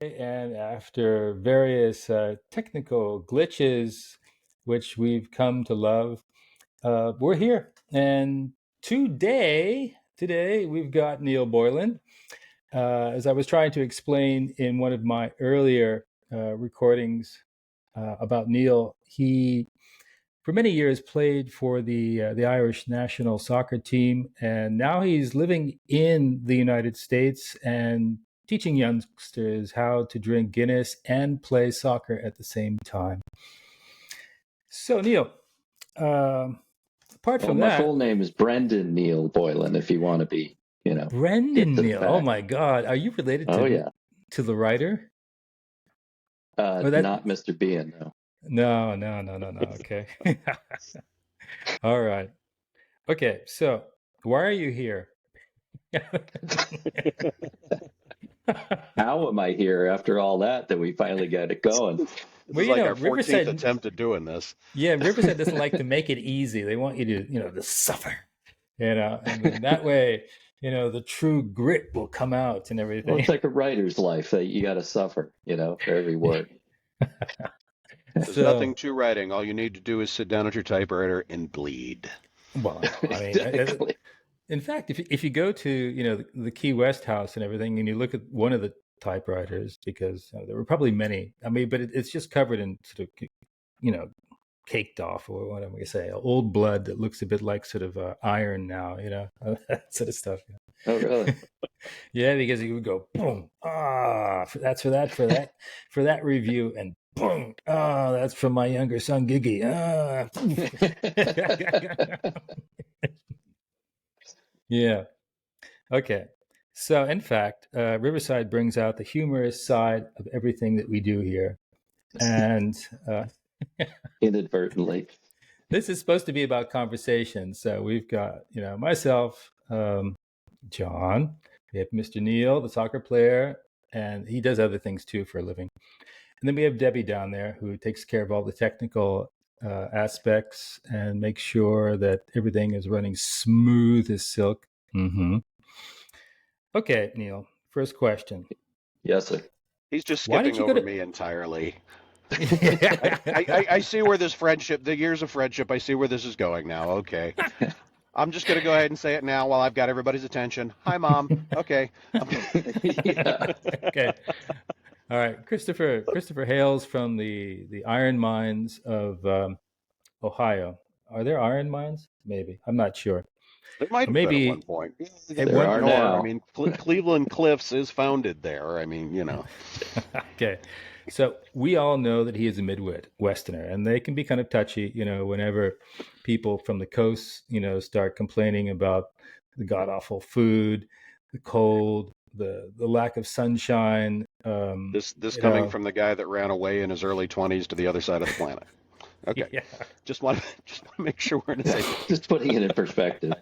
And after various technical glitches, which we've come to love, we're here. And today we've got Neil Boylan. As I was trying to explain in one of my earlier recordings about Neil, he for many years played for the Irish national soccer team, and now he's living in the United States and teaching youngsters how to drink Guinness and play soccer at the same time. So, Neil, apart from my that, full name is Brendan Neil Boylan. If you want to be, Brendan Neil. Oh my God, are you related to the writer? Not Mr. Bean, no. No. Okay. All right. Okay. So, why are you here? How am I here after all that we finally got it going? This is like our 14th attempt at doing this. Yeah, Riverside doesn't like to make it easy. They want you to suffer, and then that way, the true grit will come out and everything. Well, it's like a writer's life that you got to suffer, for every word. There's nothing to writing. All you need to do is sit down at your typewriter and bleed. Well, I mean, exactly. In fact, if you go to the Key West house and everything, and you look at one of the typewriters, because there were probably many. I mean, but it's just covered in sort of caked off, or what am I going to say, old blood that looks a bit like sort of iron now, that sort of stuff. Oh, really? Yeah, because you would go boom, that's for that review, and boom, that's from my younger son Giggy. Yeah. Okay. So, in fact, Riverside brings out the humorous side of everything that we do here, and inadvertently, this is supposed to be about conversation. So we've got myself, John. We have Mr. Neil, the soccer player, and he does other things too for a living. And then we have Debbie down there, who takes care of all the technical aspects and makes sure that everything is running smooth as silk. Mm-hmm. Okay, Neil, first question. Yes, sir. He's just skipping over me entirely. I see where this friendship, the years of friendship, I see where this is going now. Okay. I'm just going to go ahead and say it now while I've got everybody's attention. Hi, Mom. Okay. Yeah. Okay. All right. Christopher hails from the iron mines of Ohio. Are there iron mines? Maybe. I'm not sure. There might have been at one point. There are now. I mean, Cleveland Cliffs is founded there. I mean, Okay. So we all know that he is a Midwesterner, and they can be kind of touchy, whenever people from the coast, start complaining about the god-awful food, the cold, the lack of sunshine. This coming from the guy that ran away in his early 20s to the other side of the planet. Okay. Yeah. Just want to make sure we're in the same. Just putting it in perspective.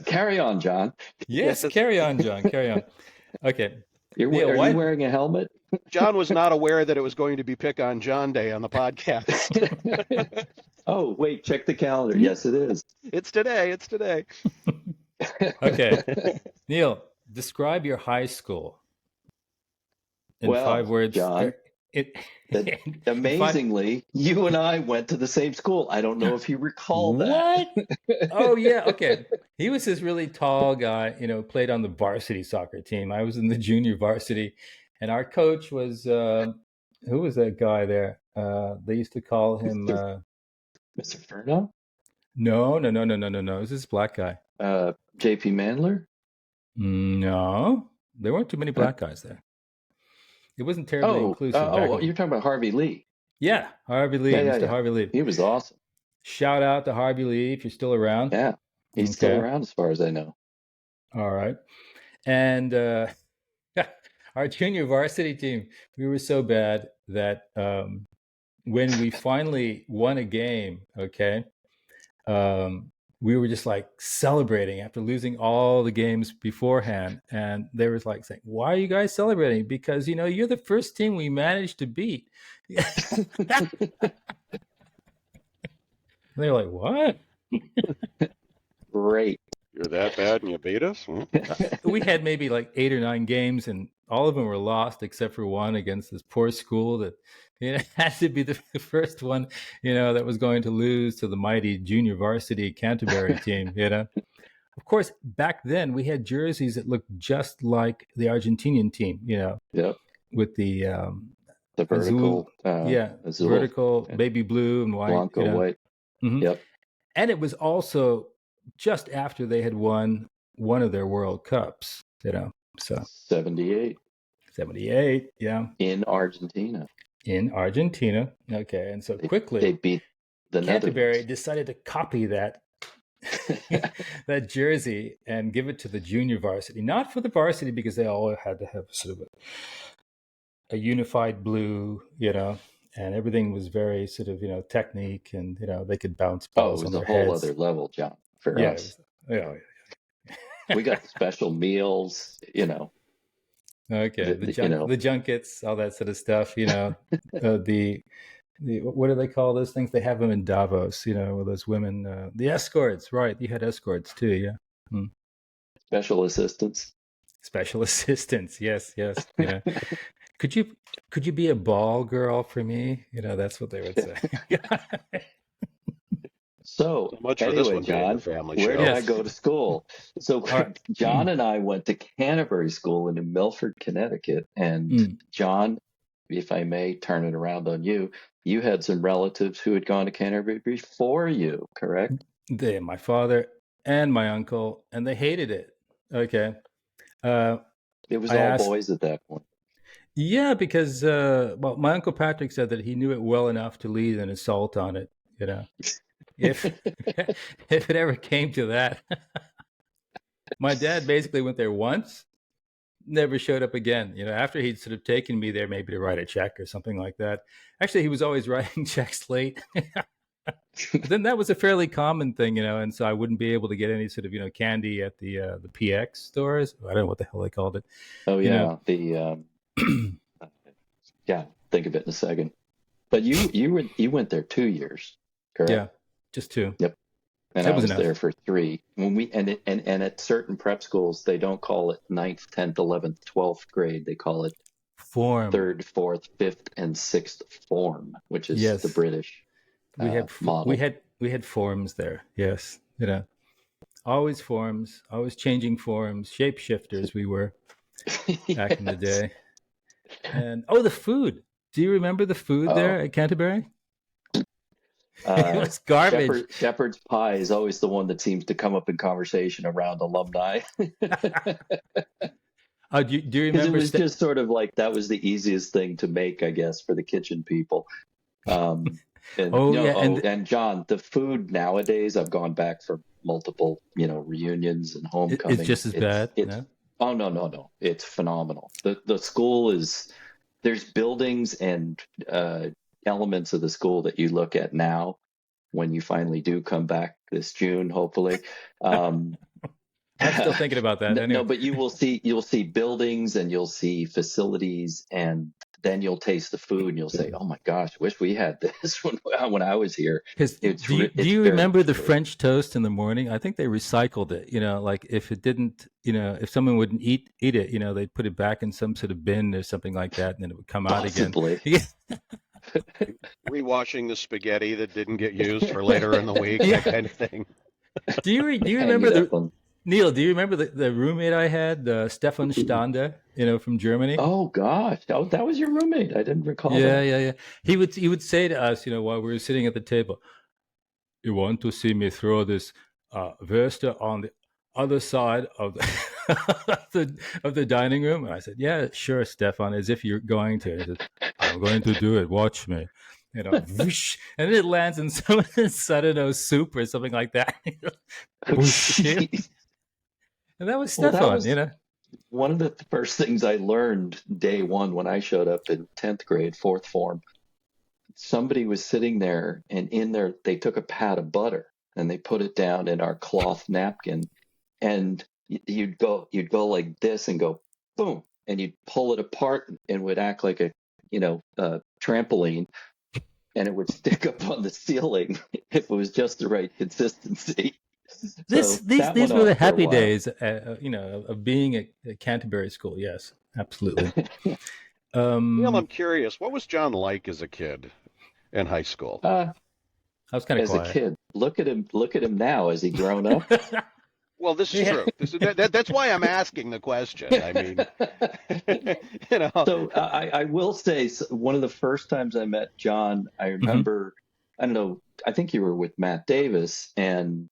Carry on, John. Yes, carry on, John. Carry on. Okay. Neil, are you wearing a helmet? John was not aware that it was going to be Pick on John Day on the podcast. Oh, wait, check the calendar. Yes, it is. It's today. Okay. Neil, describe your high school in 5 words. John, amazingly, you and I went to the same school. I don't know if you recall that. What? Oh, yeah. Okay. He was this really tall guy, played on the varsity soccer team. I was in the junior varsity. And our coach was, who was that guy there? They used to call him... Mr. Furno? No. It was this black guy. J.P. Mandler? No. There weren't too many black guys there. It wasn't terribly inclusive. You're talking about Harvey Lee. Yeah, Harvey Lee, Mr. Harvey Lee. He was awesome. Shout out to Harvey Lee if you're still around. Yeah, he's still around as far as I know. All right. And our junior varsity team, we were so bad that when we finally won a game, we were just like celebrating after losing all the games beforehand. And they were like saying, why are you guys celebrating? Because, you're the first team we managed to beat. They were like, what? Great. You're that bad and you beat us? We had maybe like 8 or 9 games, and all of them were lost except for one against this poor school that had to be the first one, that was going to lose to the mighty junior varsity Canterbury team. Of course, back then we had jerseys that looked just like the Argentinian team. Yep. With the vertical, azul, vertical, baby blue and white, Blanco white. Mm-hmm. Yep. And it was also just after they had won one of their World Cups, so 78. 78, yeah. In Argentina. Okay. And so quickly they beat the Canterbury Netherlands. decided to copy that jersey and give it to the junior varsity. Not for the varsity, because they all had to have sort of a unified blue, and everything was very sort of, technique, and, they could bounce balls on their heads. It was a whole other level, John, for us. We got special meals, Okay, the junkets, all that sort of stuff, the what do they call those things? They have them in Davos, with those women, the escorts, right? You had escorts too, yeah. Special assistants. Yes. Could you be a ball girl for me? That's what they would say. So much anyway, for this one, John, where did I go to school? So right. John and I went to Canterbury School in Milford, Connecticut. And John, if I may turn it around on you, you had some relatives who had gone to Canterbury before you, correct? My father and my uncle, and they hated it. Okay. It was all boys at that point. Yeah, because my Uncle Patrick said that he knew it well enough to lead an assault on it, if if it ever came to that. My dad basically went there once, never showed up again. After he'd sort of taken me there, maybe to write a check or something like that. Actually, he was always writing checks late. But then that was a fairly common thing, and so I wouldn't be able to get any sort of candy at the PX stores. I don't know what the hell they called it. Oh yeah, yeah, think of it in a second. But you went there 2 years, correct? Yeah, just 2. Yep. And I was there for 3. When we and at certain prep schools, they don't call it 9th, 10th, 11th, 12th grade. They call it form. 3rd, 4th, 5th, and 6th form, which is the British model. We had forms there. Yes, always forms, always changing forms, shapeshifters. We were back in the day. And the food. Do you remember the food there at Canterbury? It was garbage. Shepherd's pie is always the one that seems to come up in conversation around alumni. Do you remember? It was just sort of like that was the easiest thing to make, I guess, for the kitchen people. And John, the food nowadays, I've gone back for multiple, reunions and homecomings. It's just as bad. Oh no! It's phenomenal. The school there's buildings and elements of the school that you look at now when you finally do come back this June, hopefully. I'm still thinking about that. Anyway. No, but you'll see buildings and you'll see facilities, and then you'll taste the food and you'll say, "Oh my gosh, wish we had this when I was here." Do you remember the French toast in the morning? I think they recycled it. Like if it didn't, if someone wouldn't eat it, they'd put it back in some sort of bin or something like that, and then it would come out again. Rewashing the spaghetti that didn't get used for later in the week, that kind of thing. Do you remember Neil, do you remember the roommate I had, Stefan Stander, from Germany? Oh gosh, that was your roommate. I didn't recall that. Yeah. He would say to us, while we were sitting at the table, "You want to see me throw this Würste on the other side of the dining room?" And I said, "Yeah, sure, Stefan," as if you're going to. He said, "I'm going to do it. Watch me." Whoosh, and it lands in some sudden soup or something like that. And that was Stefan, One of the first things I learned day one when I showed up in 10th grade, 4th form, somebody was sitting there, and in there they took a pat of butter and they put it down in our cloth napkin, and you'd go like this and go boom, and you'd pull it apart and it would act like a trampoline, and it would stick up on the ceiling if it was just the right consistency. So These that went were the on for a happy while. days, of being at Canterbury School. Yes, absolutely. Neil, Um, I'm curious. What was John like as a kid in high school? uh, I was kind of as a quiet. kid, look at him. Look at him now. Has he grown up? Well, this is Yeah. true. That's why I'm asking the question. I mean, you know. So I will say one of the first times I met John, I Hmm. remember, I don't know, I think you were with Matt Davis, and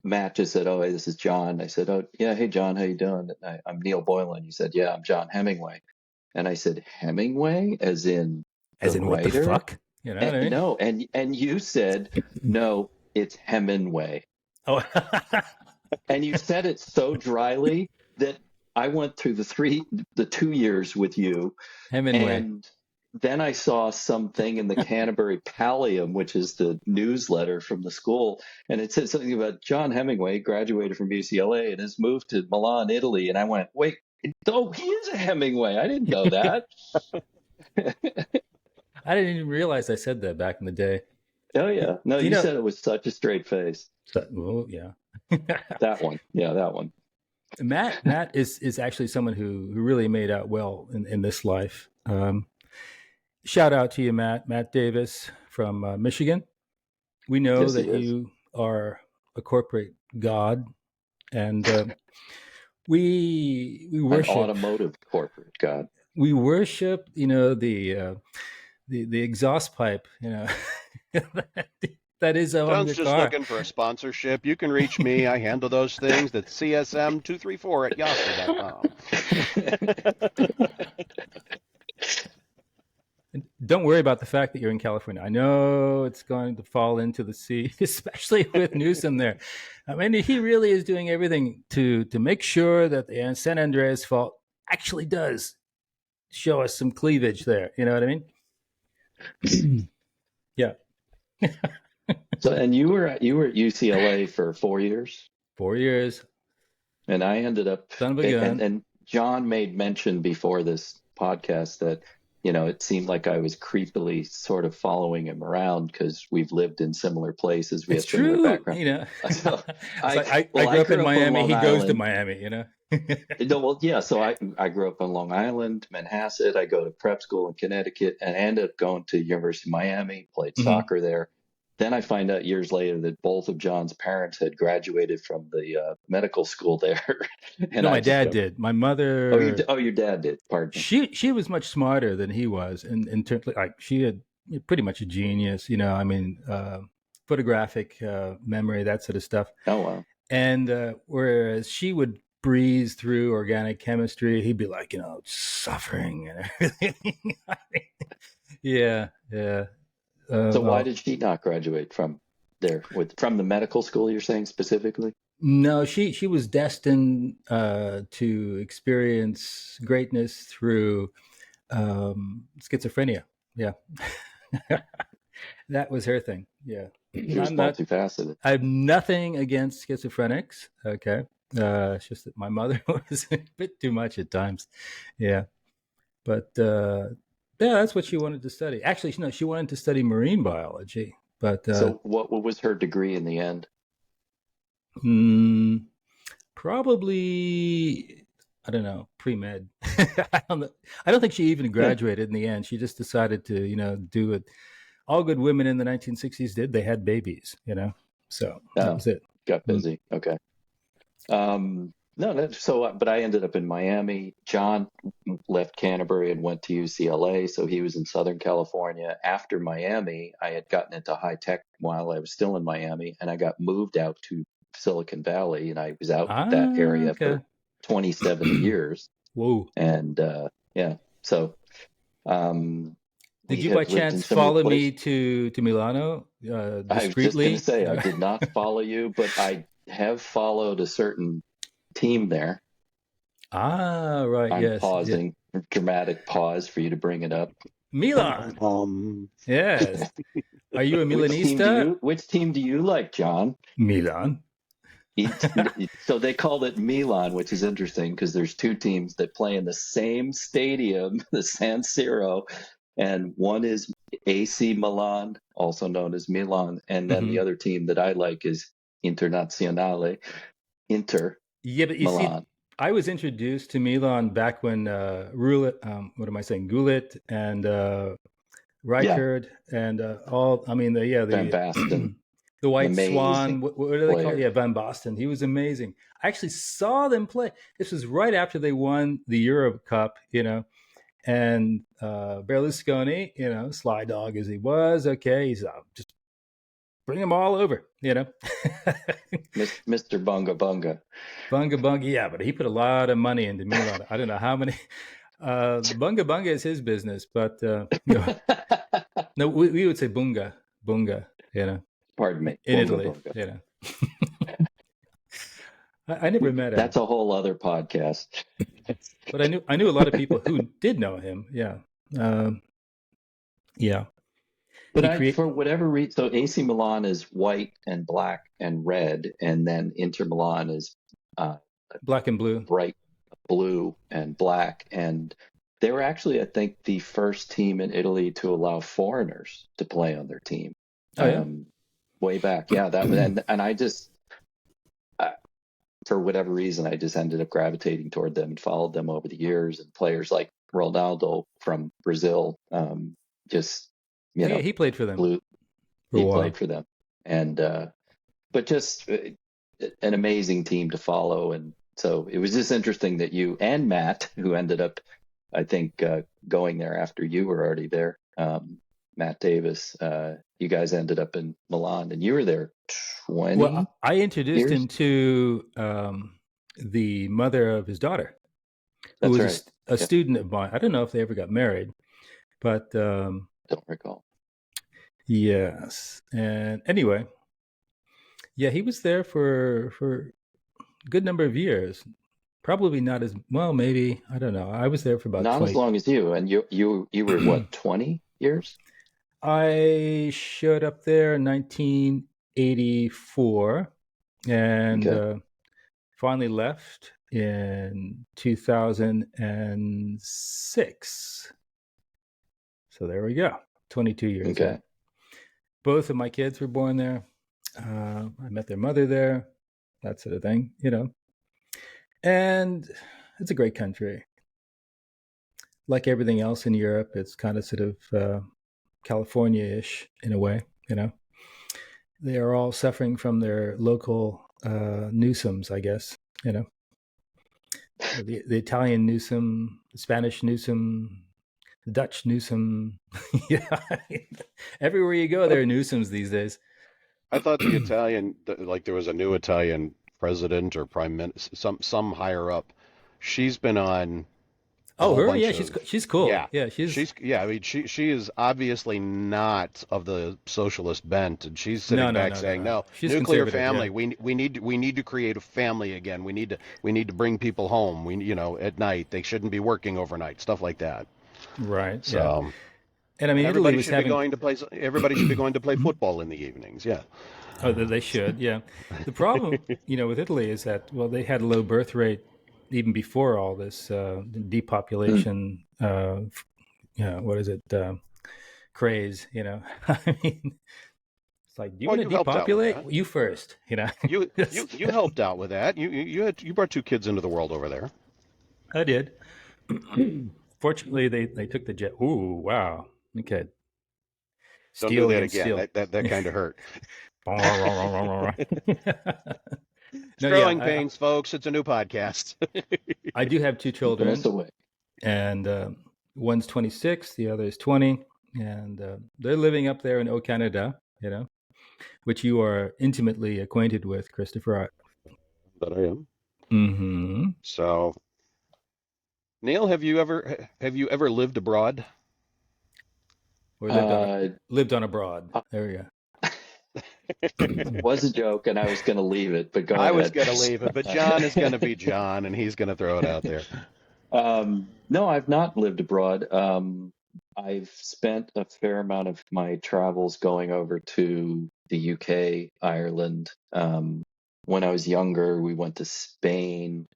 Matt just said, "Oh, hey, this is John." I said, "Oh, yeah, hey, John, how you doing?" I'm Neil Boylan. He said, "Yeah, I'm John Hemingway." And I said, "Hemingway, as in As the in, what the writer?" fuck? You know what And, I mean? no, and you said, "No, it's Hemingway." Oh, And you said it so dryly that I went through the 2 years with you, Hemingway. and then I saw something in the Canterbury Pallium, which is the newsletter from the school, and it said something about John Hemingway graduated from UCLA and has moved to Milan, Italy. And I went, wait, oh, he is a Hemingway. I didn't know that. I didn't even realize I said that back in the day. Oh, yeah. No, You you know, said it with such a straight face. well, yeah. That one. Yeah, that one. Matt is actually someone who really made out well in this life. Shout out to you, Matt Davis from Michigan. We know Yes, he that is. you are a corporate god, and we An worship automotive corporate god. the exhaust pipe, that is on John's your just car. looking for a sponsorship. You can reach me. I handle those things. That's csm234@yahoo.com. Don't worry about the fact that you're in California. I know it's going to fall into the sea, especially with Newsom there. I mean, he really is doing everything to make sure that the San Andreas Fault actually does show us some cleavage there. You know what I mean? Yeah, So, and you were at UCLA for 4 years, 4 years, and I ended up, son of a and gun. and John made mention before this podcast that it seemed like I was creepily sort of following him around because we've lived in similar places, we It's have similar true. background. So It's like I I grew up in grew up on Miami. Long He goes to Island. Miami. No, well, yeah. So I grew up on Long Island, Manhasset. I go to prep school in Connecticut, and I ended up going to University of Miami. Played Hmm. soccer there. Then I find out years later that both of John's parents had graduated from the medical school there, and No, I my just dad go, did. My "Oh, you, mother, oh, your dad did. Pardon me." she was much smarter than he was in terms, like, she had pretty much a genius. I mean, photographic memory, that sort of stuff. Oh, wow. And whereas she would breeze through organic chemistry, he'd be like, suffering and everything. Yeah, yeah. So why Well, did she not graduate from there from the medical school? You're saying specifically? no, she was destined to experience greatness through schizophrenia. Yeah, that was her thing. Yeah, She was I'm not. multifaceted. I have nothing against schizophrenics. Okay, it's just that my mother was a bit too much at times. Yeah, but yeah, that's what she wanted to study. Actually, no, she wanted to study marine biology, but So what was her degree in the end? mm, probably, I don't know, pre-med. I don't know. I don't think she even graduated in the end. She just decided to, do what all good women in the 1960s did. They had babies. So that was it. Got Mm. busy. Okay. No, but I ended up in Miami. John left Canterbury and went to UCLA, so he was in Southern California. After Miami, I had gotten into high tech while I was still in Miami, and I got moved out to Silicon Valley, and I was out that Ah, area okay. for 27 years. Whoa. And yeah, so Did we you by have lived in chance similar follow me places. to Milano I was just going to discreetly? say, I did not follow you, but I have followed a certain team there. Ah, right. I'm Yes. Yeah. pausing, dramatic pause for you to bring it up. Milan. Yes. Are you a Milanista? Which team do you like, John? Milan. So they called it Milan, which is interesting because there's two teams that play in the same stadium, the San Siro, and one is AC Milan, also known as Milan, and then the Hmm. other team that I like is Internazionale, Inter Yeah, but you see, Milan. I was introduced to Milan back when what am I saying? Gullit and Yeah, Rijkaard and all. I mean, Van Basten, the White amazing Swan. What do they call it? player. Yeah, Van Basten. He was amazing. I actually saw them play. This was right after they won the Euro Cup, and Berlusconi, sly dog as he was, okay, he's just bring them all over, Mr. Bunga Bunga. Bunga Bunga, yeah, but he put a lot of money into Milan. I don't know how many. The Bunga Bunga is his business, but no, we would say Bunga, Bunga, Pardon me, in Bunga Italy, Bunga. I never met him, That's a whole other podcast. but I knew a lot of people who did know him. Yeah, yeah. But for whatever reason, so AC Milan is white and black and red, and then Inter Milan is Black and blue. bright blue and black. And they were actually, I think, the first team in Italy to allow foreigners to play on their team. Oh yeah. Way back, yeah. That and I just, for whatever reason, I just ended up gravitating toward them and followed them over the years. And players like Ronaldo from Brazil, just he played for them. He played for them, and but just an amazing team to follow. And so it was just interesting that you and Matt, who ended up, I think, going there after you were already there, Matt Davis, you guys ended up in Milan, and you were there 20 Well, I introduced years? him to the mother of his daughter, who That's was right. a student of mine. I don't know if they ever got married, but Don't recall. yes. And anyway, yeah, he was there for a good number of years. Probably not as well, maybe, I don't know. I was there for about Not 20. as long as you, and you were what, 20 years? I showed up there in 1984 and Okay. finally left in 2006. So there we go. 22 years. Okay. There. Both of my kids were born there. I met their mother there, that sort of thing, And it's a great country. Like everything else in Europe, it's kind of sort of California-ish in a way, They are all suffering from their local Newsomes, I guess, The Italian Newsom, the Spanish Newsom, the Dutch Newsom. Yeah, everywhere you go, there are Newsomes these days. I thought the Italian, like there was a new Italian president or prime minister, some higher up. She's been on a whole her, bunch yeah, of she's cool. yeah, she's yeah. I mean, she is obviously not of the socialist bent, and she's no, sitting back saying, no. "No, She's nuclear conservative. family. Yeah. We need to create a family again. We need to bring people home. At night they shouldn't be working overnight. Stuff like that." Right. So, yeah. And I mean, Italy everybody was should having be going to play. Everybody should be going to play football in the evenings. Yeah. Oh, they should. Yeah. The problem, with Italy is that they had a low birth rate even before all this depopulation. What is it? Craze. I mean, it's like, do you want to depopulate? You first. You helped out with that. You brought 2 kids into the world over there. I did. Fortunately, they took the jet. Ooh, wow. Okay. Don't do that again. That kind of hurt. Growing pains, folks. It's a new podcast. I do have 2 children, and one's 26, the other is 20, and they're living up there in Eau Canada, which you are intimately acquainted with, Christopher. That I am. Mm-hmm. So, Neil, have you ever lived abroad? Or lived on abroad? There we go. It was a joke, and I was going to leave it, but go ahead. I was going to leave it, but John is going to be John, and he's going to throw it out there. No, I've not lived abroad. I've spent a fair amount of my travels going over to the UK, Ireland. When I was younger, we went to Spain,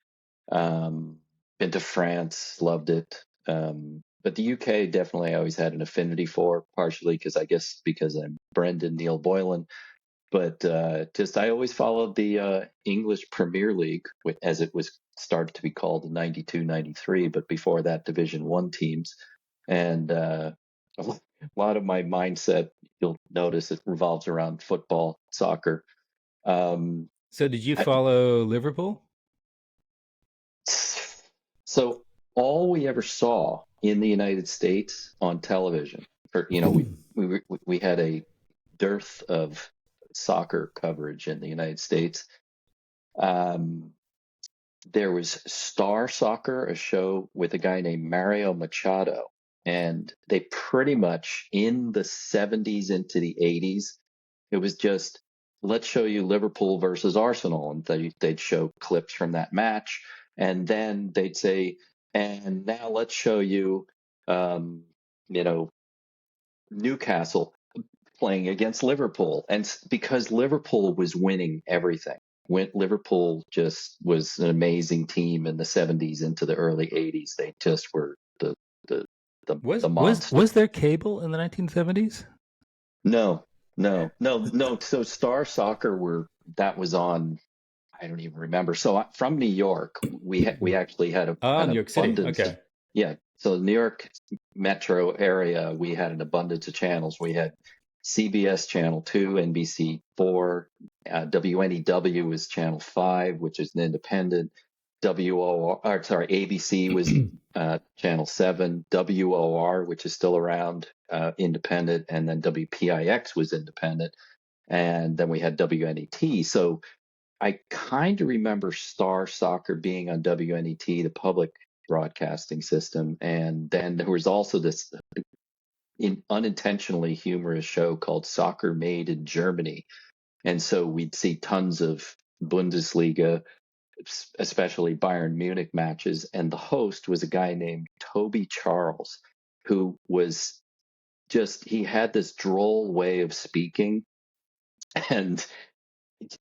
been to France, loved it. But the UK definitely I always had an affinity for, partially because I'm Brendan Neil Boylan. But I always followed the English Premier League, as it was started to be called in 92, 93. But before that, Division One teams. And a lot of my mindset, you'll notice, it revolves around football, soccer. So did you follow Liverpool? So all we ever saw in the United States on television, we had a dearth of soccer coverage in the United States. There was Star Soccer, a show with a guy named Mario Machado, and they pretty much in the 70s into the 80s, it was just, let's show you Liverpool versus Arsenal, and they'd show clips from that match, and then they'd say, and now let's show you, Newcastle playing against Liverpool. And because Liverpool was winning everything, Liverpool just was an amazing team in the 70s into the early 80s. They just were the monster. Was there cable in the 1970s? No. So Star Soccer that was on. I don't even remember. So from New York, we actually had an New York City. abundance. Okay. Yeah. So New York metro area, we had an abundance of channels. We had CBS Channel 2, NBC 4, WNEW was Channel 5, which is an independent. ABC was Channel 7, WOR, which is still around, independent, and then WPIX was independent, and then we had WNET. So I kind of remember Star Soccer being on WNET, the public broadcasting system, and then there was also this unintentionally humorous show called Soccer Made in Germany, and so we'd see tons of Bundesliga, especially Bayern Munich matches, and the host was a guy named Toby Charles, who was he had this droll way of speaking, and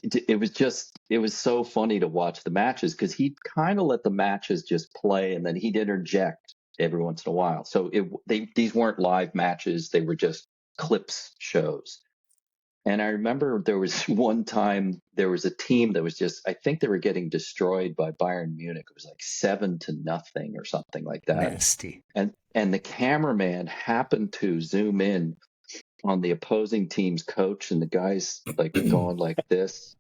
it was so funny to watch the matches because he'd kind of let the matches just play, and then he'd interject every once in a while. So these weren't live matches; they were just clips shows. And I remember there was one time there was a team that was I think they were getting destroyed by Bayern Munich. It was like 7-0 or something like that. Nasty. And the cameraman happened to zoom in on the opposing team's coach, and the guy's like going like this,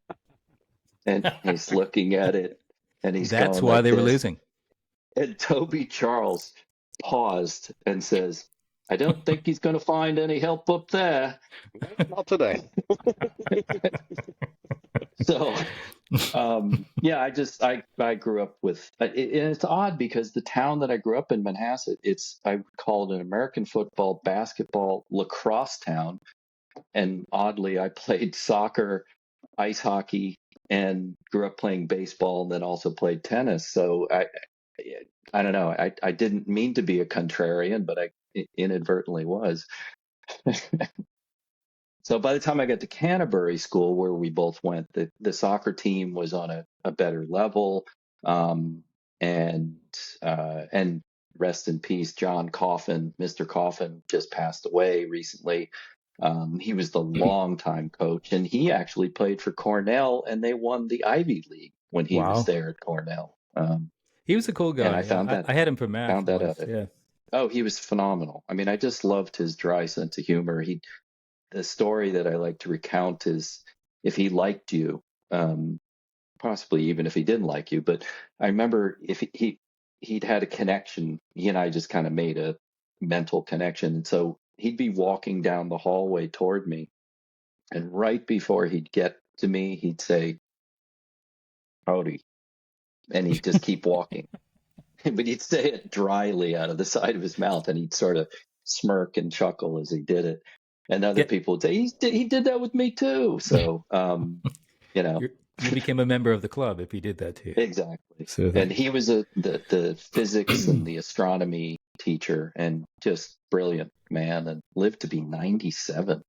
and he's looking at it, and he's That's going why like they were this. losing. And Toby Charles paused and says, I don't think he's going to find any help up there. Not today. So, I grew up with, and it's odd because the town that I grew up in, Manhasset, I would call it an American football, basketball, lacrosse town. And oddly, I played soccer, ice hockey, and grew up playing baseball, and then also played tennis. So I don't know. I didn't mean to be a contrarian, but I inadvertently was. So by the time I got to Canterbury School, where we both went, the soccer team was on a better level. And rest in peace, John Coffin, Mr. Coffin, just passed away recently. He was the longtime coach, and he actually played for Cornell, and they won the Ivy League when he was there at Cornell. He was a cool guy. And I found that I had him for math. Found that once. out. Yeah. Oh, he was phenomenal. I mean, I just loved his dry sense of humor. The story that I like to recount is if he liked you, possibly even if he didn't like you. But I remember if he'd had a connection, he and I just kind of made a mental connection. And so he'd be walking down the hallway toward me, and right before he'd get to me, he'd say, "Howdy," and he'd just keep walking. But he'd say it dryly out of the side of his mouth, and he'd sort of smirk and chuckle as he did it. And other people would say, he did that with me too. So, you became a member of the club if he did that to you. Exactly. So and he was the physics and the astronomy teacher, and just brilliant man, and lived to be 97.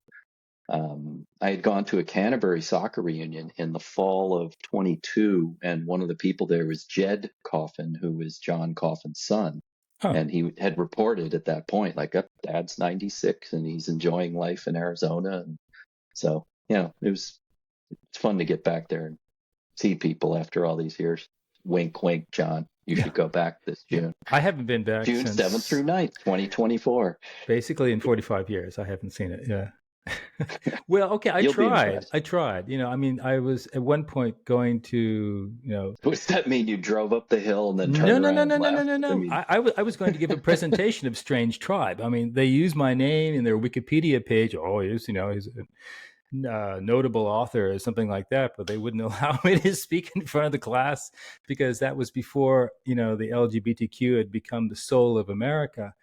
I had gone to a Canterbury soccer reunion in the fall of 22, and one of the people there was Jed Coffin, who was John Coffin's son. Huh. And he had reported at that point, like, Dad's 96 and he's enjoying life in Arizona. And so, it was It's fun to get back there and see people after all these years. Wink, wink, John. You should go back this June. I haven't been back June since 7th through 9th, 2024. basically in 45 years. I haven't seen it. Yeah. Well, okay. I You'll be tried. impressed. I tried. I mean, I was at one point going to, Does that mean you drove up the hill and then no, turned no, around no, and no, no, no, left? no, no. I mean, I was going to give a presentation of Strange Tribe. I mean, they use my name in their Wikipedia page. Oh, he's a notable author or something like that, but they wouldn't allow me to speak in front of the class because that was before, the LGBTQ had become the soul of America.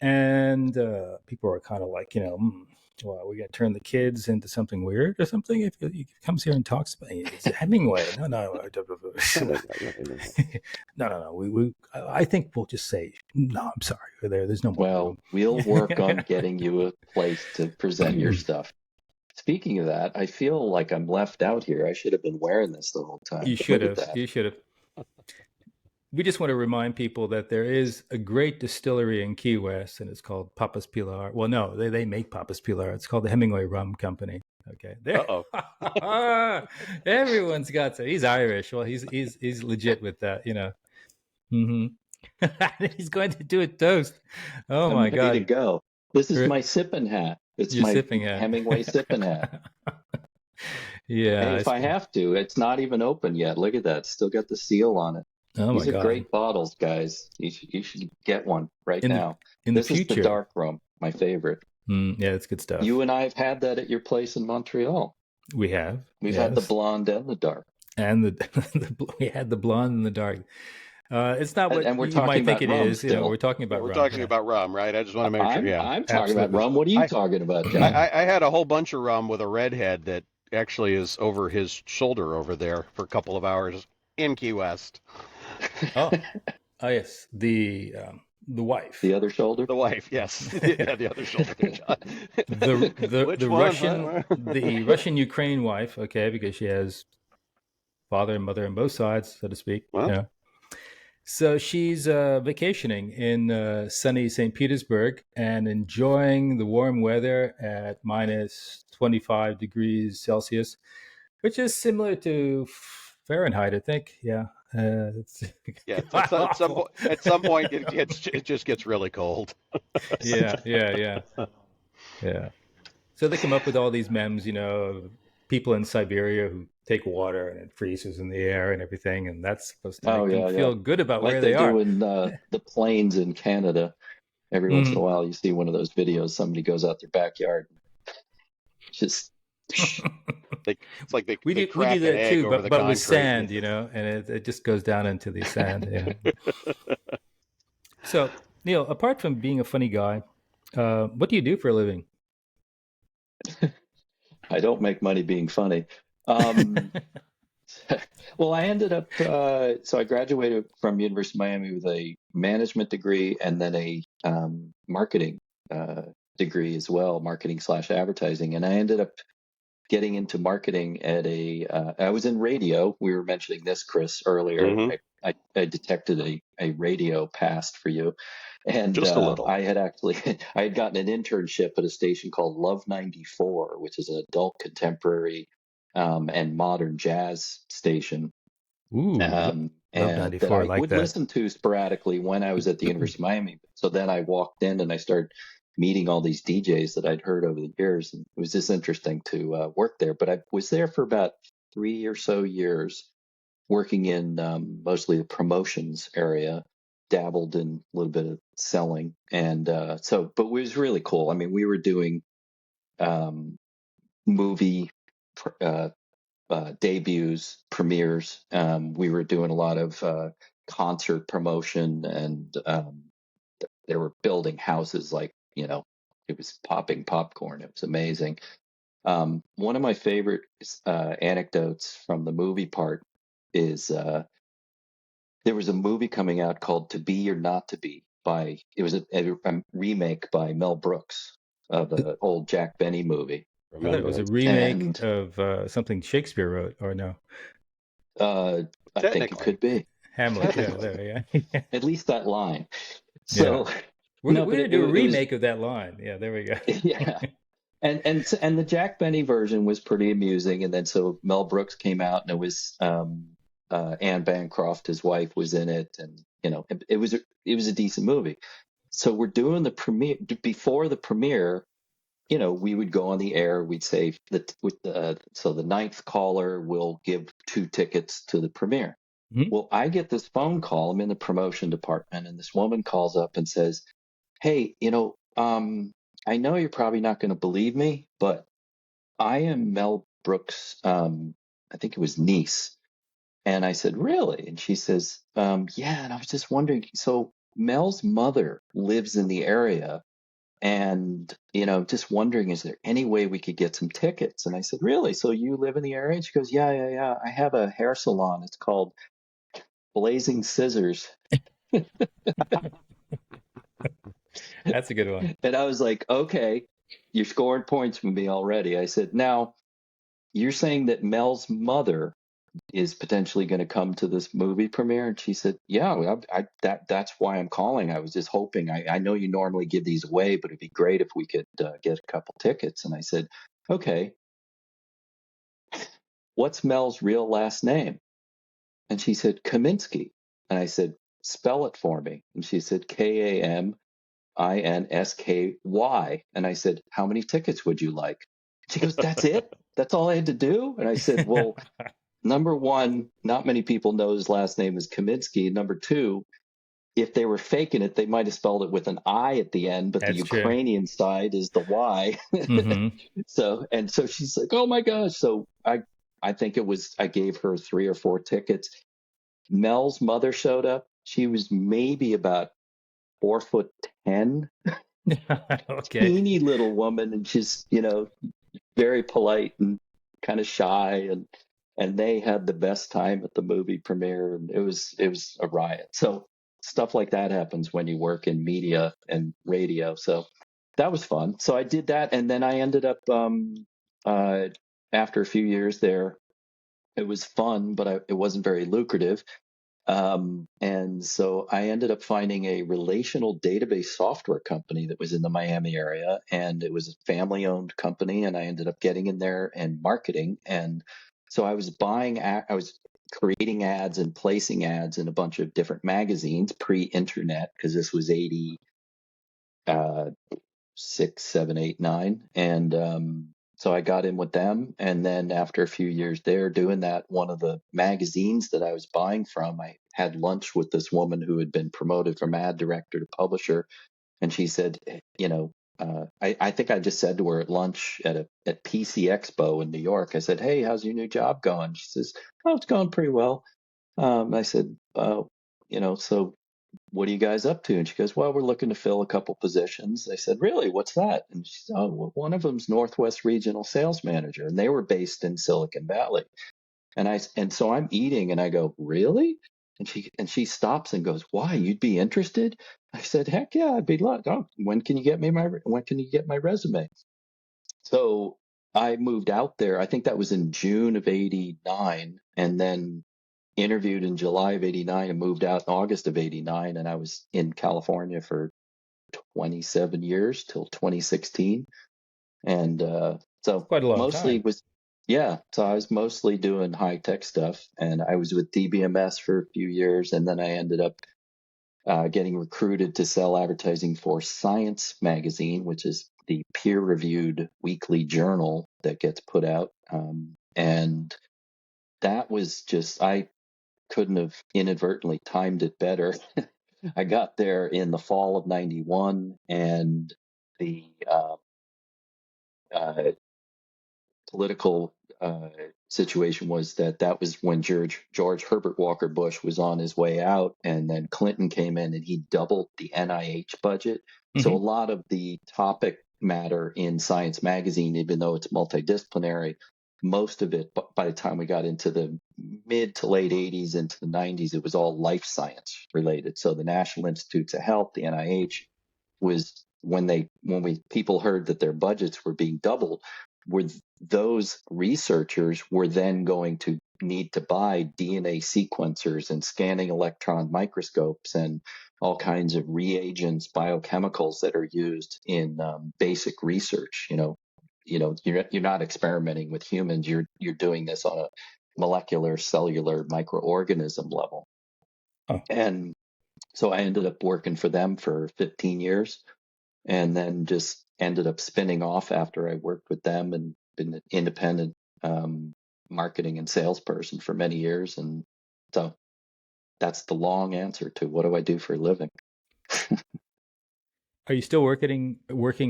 And people were kind of like, well, we got to turn the kids into something weird or something. If he comes here and talks about it, it's Hemingway. No, no, no. I think we'll just say, no, I'm sorry. There's no more room. We'll work on getting you a place to present your stuff. Speaking of that, I feel like I'm left out here. I should have been wearing this the whole time. You should have. You should have. We just want to remind people that there is a great distillery in Key West, and it's called Papas Pilar. Well, no, they make Papas Pilar. It's called the Hemingway Rum Company. Okay. Everyone's got to. He's Irish. Well, he's legit with that. Mm-hmm. He's going to do a toast. Oh I'm my ready God! to go. This is my sipping hat. It's your my sipping hat. Hemingway sipping hat. Yeah. Hey, if I have to, it's not even open yet. Look at that. Still got the seal on it. Oh These my are God. great bottles, guys. You should get one now. This is the dark rum, my favorite. Yeah, it's good stuff. You and I have had that at your place in Montreal. We have. We've had the blonde and the dark. And we had the blonde and the dark. It's not what we're you talking might think it rum is. still. We're talking about rum. We're talking about rum, right? I just want to make sure. Yeah, I'm talking about rum. What are you talking about, John? I had a whole bunch of rum with a redhead that actually is over his shoulder over there for a couple of hours in Key West. Oh yes, the wife. The other shoulder. The wife, yes. Yeah, the other shoulder. There, John. The Russian Ukraine wife. Okay, because she has father and mother on both sides, so to speak. Well, yeah. So she's vacationing in sunny St. Petersburg and enjoying the warm weather at minus 25 degrees Celsius, which is similar to Fahrenheit, I think. Yeah. At some point it just gets really cold. Yeah. So they come up with all these memes, of people in Siberia who take water and it freezes in the air and everything, and that's supposed to make them feel good about where they are. Like they do in the plains in Canada. Every once in a while, you see one of those videos. Somebody goes out their backyard, just. It's like we do that too, but with sand, and it just goes down into the sand. Yeah. So, Neil, apart from being a funny guy, what do you do for a living? I don't make money being funny. Well, I ended up, so I graduated from University of Miami with a management degree and then a marketing degree as well, marketing/advertising. And I ended up getting into marketing at I was in radio. We were mentioning this, Chris, earlier. Mm-hmm. I detected a radio past for you. And just a little. I had gotten an internship at a station called Love 94, which is an adult contemporary and modern jazz station. Ooh, and Love 94, that I would listen to sporadically when I was at the University of Miami. So then I walked in and I started meeting all these DJs that I'd heard over the years. And it was just interesting to work there. But I was there for about 3 or so years, working in mostly the promotions area, dabbled in a little bit of selling. And but it was really cool. I mean, we were doing movie debuts, premieres. We were doing a lot of concert promotion, and they were building houses like, it was popping popcorn. It was amazing. One of my favorite anecdotes from the movie part is there was a movie coming out called To Be or Not to Be it was a remake by Mel Brooks of the old Jack Benny movie. I thought it was a remake of something Shakespeare wrote, or no? I think it could be. Hamlet, yeah. At least that line. So we're going to do a remake of that line. Yeah, there we go. Yeah. And the Jack Benny version was pretty amusing. And then so Mel Brooks came out, and it was Anne Bancroft, his wife, was in it, and it was a decent movie. So we're doing the premiere. Before the premiere, we would go on the air. We'd say that so the ninth caller will give 2 tickets to the premiere. Mhm. Well, I get this phone call. I'm in the promotion department, and this woman calls up and says, "Hey, I know you're probably not going to believe me, but I am Mel Brooks. I think it was niece." And I said, "Really?" And she says, "Yeah." And I was just wondering. So Mel's mother lives in the area, and just wondering, is there any way we could get some tickets? And I said, "Really? So you live in the area?" And she goes, "Yeah, yeah, yeah. I have a hair salon. It's called Blazing Scissors." That's a good one. And I was like, "Okay, you're scoring points with me already." I said, "Now you're saying that Mel's mother is potentially going to come to this movie premiere?" And she said, "Yeah, that's why I'm calling. I was just hoping. I know you normally give these away, but it'd be great if we could get a couple tickets." And I said, "Okay, what's Mel's real last name?" And she said, "Kaminsky." And I said, "Spell it for me." And she said, Kaminsky. And I said, "How many tickets would you like?" She goes, "That's it? That's all I had to do?" And I said, "Well, number one, not many people know his last name is Kaminsky. Number two, if they were faking it, they might have spelled it with an I at the end, but the That's true. Ukrainian side is the Y." Hmm. So she's like, "Oh my gosh." So I think I gave her 3 or 4 tickets. Mel's mother showed up. She was maybe about 4'10", Okay. teeny little woman, and she's, very polite and kind of shy, and they had the best time at the movie premiere, and it was a riot. So stuff like that happens when you work in media and radio. So that was fun. So I did that, and then I ended up uh after a few years there, it was fun, but it wasn't very lucrative. And so I ended up finding a relational database software company that was in the Miami area, and it was a family owned company. And I ended up getting in there and marketing. And so I was creating ads and placing ads in a bunch of different magazines pre-internet, because this was 80, uh, 6, 7, 8, 9. And so I got in with them. And then after a few years there doing that, one of the magazines that I was buying from, I had lunch with this woman who had been promoted from ad director to publisher. And she said, I think I just said to her at lunch at PC Expo in New York, I said, "Hey, how's your new job going?" She says, "Oh, it's going pretty well." I said, "So what are you guys up to?" And she goes, "Well, we're looking to fill a couple positions." I said, "Really? What's that?" And she said, "Oh, well, one of them's Northwest Regional Sales Manager," and they were based in Silicon Valley. And so I'm eating, and I go, "Really?" And she stops and goes, "Why? You'd be interested?" I said, "Heck yeah, I'd be glad. Oh, when can you get my resume?" So I moved out there. I think that was in June of '89, and then interviewed in July of '89 and moved out in August of '89. And I was in California for 27 years till 2016. And so Quite a long mostly time. was, yeah, so I was mostly doing high tech stuff. And I was with DBMS for a few years. And then I ended up getting recruited to sell advertising for Science Magazine, which is the peer reviewed weekly journal that gets put out. And that was just, I couldn't have inadvertently timed it better. I got there in the fall of '91, and the uh, political situation was that was when George Herbert Walker Bush was on his way out, and then Clinton came in and he doubled the NIH budget. So a Hmm. lot of the topic matter in Science Magazine, even though it's multidisciplinary, most of it, by the time we got into the mid to late '80s into the '90s, it was all life science related. So the National Institutes of Health, the NIH, was when people heard that their budgets were being doubled, were those researchers were then going to need to buy DNA sequencers and scanning electron microscopes and all kinds of reagents, biochemicals that are used in basic research, you're not experimenting with humans. You're doing this on a molecular, cellular, microorganism level. Oh. And so I ended up working for them for 15 years, and then just ended up spinning off after I worked with them and been an independent marketing and salesperson for many years. And so that's the long answer to what do I do for a living. Are you still working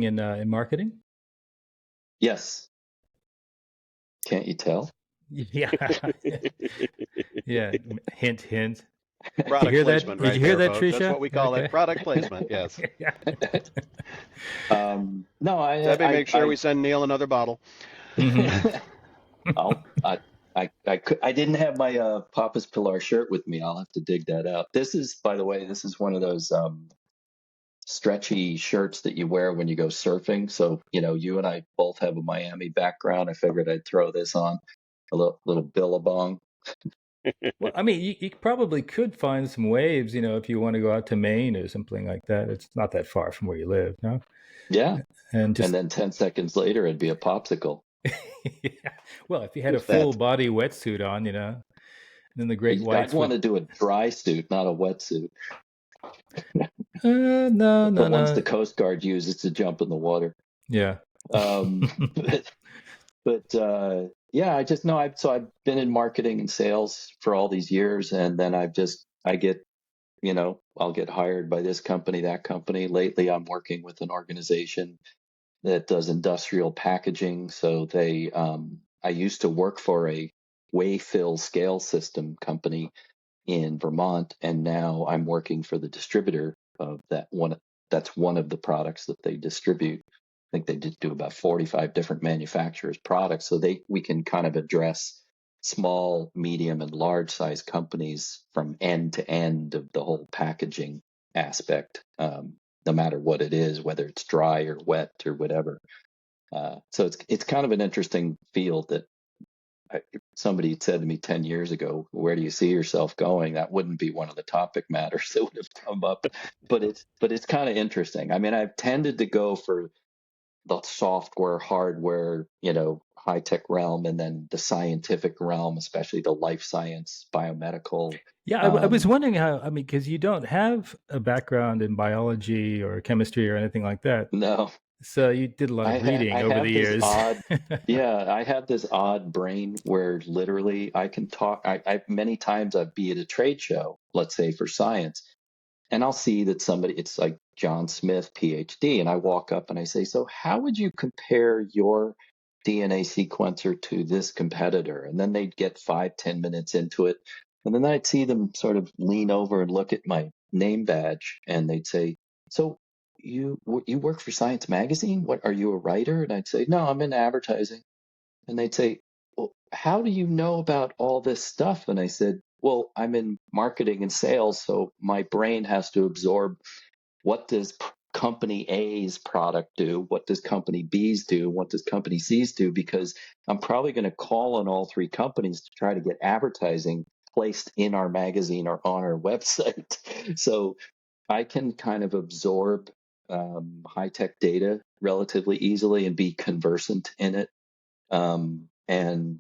in marketing? Yes. Can't you tell? Yeah. Yeah. Hint, hint. Product hear that? placement Did right you hear there, that, folks. That's Tricia? what we call Okay. it. Product placement. Yes. Yeah. No, Debbie, make sure we send Neil another bottle. Mhm. I didn't have my Papa's Pilar shirt with me. I'll have to dig that out. This is, by the way, one of those stretchy shirts that you wear when you go surfing. So, you and I both have a Miami background. I figured I'd throw this on, a little billabong. Well, I mean, you probably could find some waves, if you want to go out to Maine or something like that. It's not that far from where you live, no? Yeah. And just, then 10 seconds later, it'd be a popsicle. yeah. Well, if you had Just a full that. body wetsuit on, then the great I'd whites want to would. do a dry suit, not a wetsuit. No, The no, ones the no. Coast Guard uses to jump in the water. Yeah. Um, but yeah, I just know I've been in marketing and sales for all these years, and then I'll get hired by this company, that company. Lately, I'm working with an organization that does industrial packaging. So I used to work for a weigh fill scale system company in Vermont, and now I'm working for the distributor of that one. That's one of the products that they distribute. I think they did do about 45 different manufacturers' products, so we can kind of address small, medium, and large size companies from end to end of the whole packaging aspect, no matter what it is, whether it's dry or wet or whatever. So it's kind of an interesting field that somebody said to me 10 years ago, where do you see yourself going? That wouldn't be one of the topic matters that would have come up, but it's kind of interesting. I mean, I've tended to go for the software, hardware, high tech realm, and then the scientific realm, especially the life science, biomedical. Yeah, I was wondering how, I mean, because you don't have a background in biology or chemistry or anything like that. No, So you did a lot of reading I over the have this years. odd, yeah, I have this odd brain where literally I can talk. Many times I'd be at a trade show, let's say for science, and I'll see that it's like John Smith, PhD, and I walk up and I say, so how would you compare your DNA sequencer to this competitor? And then they'd get 5-10 minutes into it. And then I'd see them sort of lean over and look at my name badge and they'd say, so you work for Science Magazine? What, are you a writer? And I'd say, no, I'm in advertising. And they'd say, well, how do you know about all this stuff? And I said, well, I'm in marketing and sales, so my brain has to absorb what does company A's product do? What does company B's do? What does company C's do? Because I'm probably going to call on all three companies to try to get advertising placed in our magazine or on our website. So I can kind of absorb high tech data relatively easily and be conversant in it. And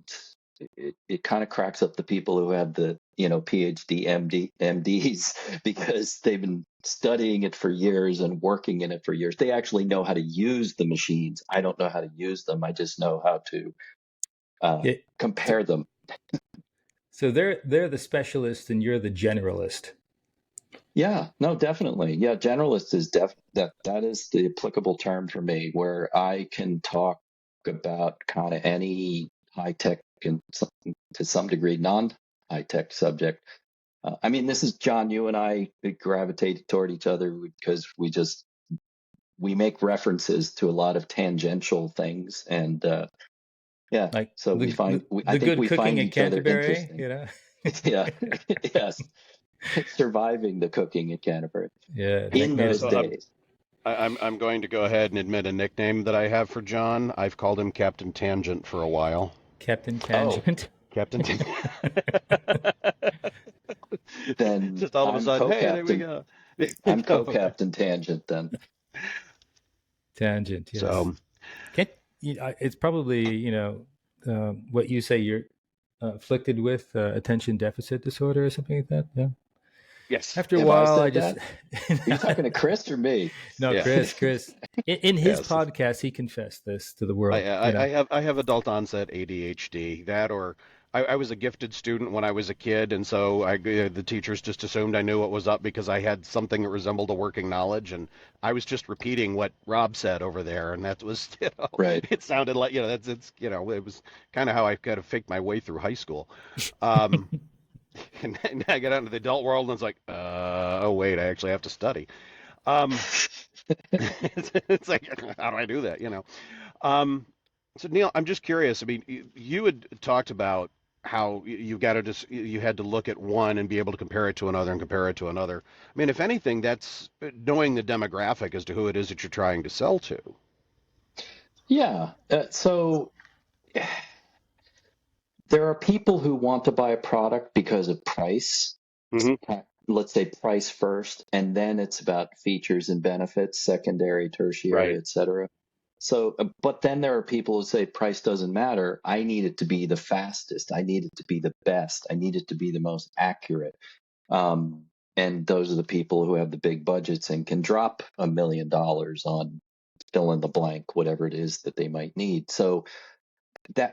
it kind of cracks up the people who have the PhD MDs because they've been studying it for years and working in it for years. They actually know how to use the machines. I don't know how to use them. I just know how to Yeah. compare them. So they're the specialist and you're the generalist. Yeah, no, definitely. Yeah, generalist is that is the applicable term for me, where I can talk about kind of any high tech and to some degree non high tech subject. I mean, this is John. You and I gravitate toward each other because we make references to a lot of tangential things, and yeah, Like so I the think good we cooking find in each other Canterbury, interesting. Yeah, yes, surviving the cooking at Canterbury Yeah, in made those it. So days. I'm going to go ahead and admit a nickname that I have for John. I've called him Captain Tangent for a while. Captain Oh, Tangent. Captain Tangent. then Just all of a I'm sudden, hey, there we co-captain. go. I'm No. co-captain Tangent then. Tangent, yes. So Can it's probably, what you say you're afflicted with, attention deficit disorder or something like that. Yeah. Yes. After a Have I while, I said just that? Are you talking to Chris or me? no, Yeah. Chris. In his Yes. podcast, he confessed this to the I, world. I have adult onset ADHD. That or I was a gifted student when I was a kid, and so the teachers just assumed I knew what was up because I had something that resembled a working knowledge, and I was just repeating what Rob said over there, and that was Right. it sounded like it was kind of how I kind of faked my way through high school. Um, and I got out into the adult world, and it's like, oh wait, I actually have to study. Um, it's like, how do I do that? Um, so Neil, I'm just curious. I mean, you had talked about how you've got to just you had to look at one and be able to compare it to another and compare it to another. I mean, if anything, that's knowing the demographic as to who it is that you're trying to sell to. Yeah. So there are people who want to buy a product because of price. Hmm. Let's say price first, and then it's about features and benefits, secondary, tertiary, Right. et cetera. So, but then there are people who say price doesn't matter. I need it to be the fastest. I need it to be the best. I need it to be the most accurate. Um, and those are the people who have the big budgets and can drop $1 million on fill in the blank, whatever it is that they might need. So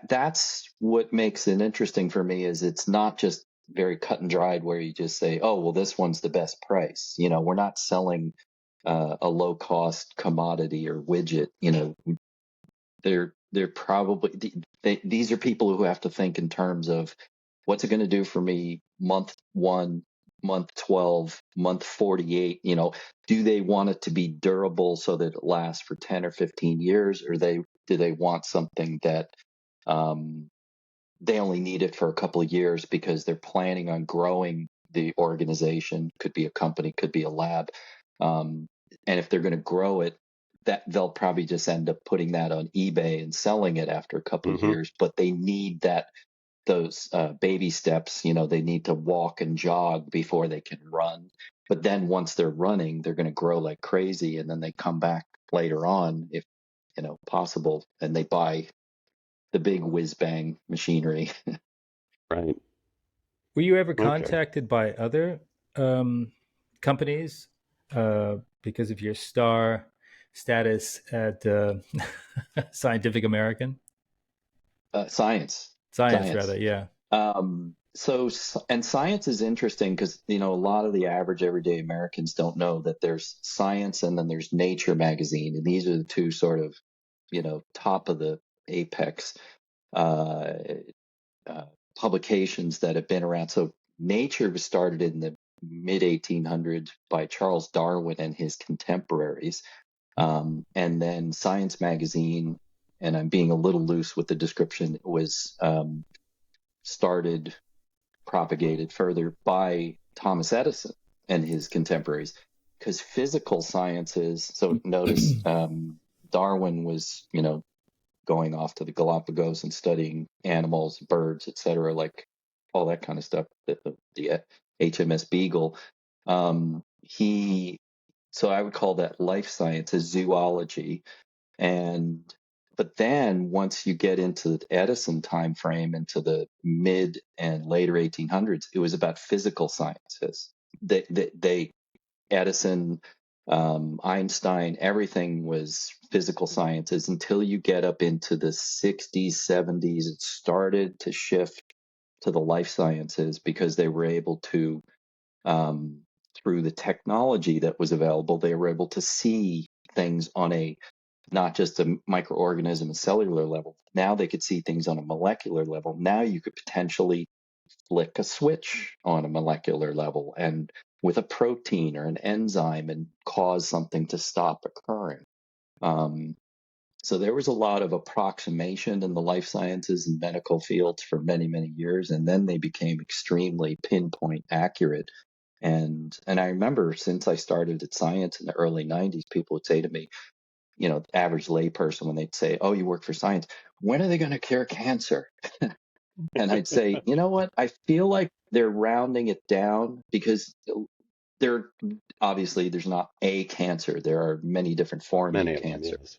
that's what makes it interesting for me is it's not just very cut and dried where you just say, oh, well, this one's the best price. We're not selling a low cost commodity or widget. They're probably these are people who have to think in terms of what's it going to do for me month 1, month 12, month 48. Do they want it to be durable so that it lasts for 10 or 15 years, or do they want something that um, they only need it for a couple of years because they're planning on growing the organization? Could be a company, could be a lab. Um, and if they're going to grow it, that they'll probably just end up putting that on eBay and selling it after a couple of Hmm. years. But they need those baby steps. They need to walk and jog before they can run. But then once they're running, they're going to grow like crazy, and then they come back later on, if possible, and they buy the big whiz bang machinery. Right. Were you ever Okay. contacted by other companies because of your star status at Scientific American? Science, Science, rather, science. yeah. And science is interesting because a lot of the average everyday Americans don't know that there's science and then there's Nature magazine, and these are the two sort of top of the apex uh, uh, publications that have been around. So Nature was started in the mid 1800s by Charles Darwin and his contemporaries. And then Science magazine, and I'm being a little loose with the description, was started, propagated further by Thomas Edison and his contemporaries. Because physical sciences, so notice Darwin was, going off to the Galapagos and studying animals, birds, etc., like all that kind of stuff. The HMS Beagle. So I would call that life sciences, zoology, and but then once you get into the Edison time frame, into the mid and later 1800s, it was about physical sciences. They Edison, Einstein, everything was physical sciences until you get up into the 60s, 70s. It started to shift to the life sciences because they were able to, um, through the technology that was available, they were able to see things on a not just a microorganism, a cellular level. Now they could see things on a molecular level. Now you could potentially flick a switch on a molecular level and with a protein or an enzyme and cause something to stop occurring. Um, so there was a lot of approximation in the life sciences and medical fields for many, many years, and then they became extremely pinpoint accurate. And I remember since I started at science in the early 90s, people would say to me, average layperson, when they'd say, "Oh, you work for science, when are they going to cure cancer?" And I'd say, you know what? I feel like they're rounding it down because there obviously there's not a cancer. There are many different forms of Many of them, cancer. yes.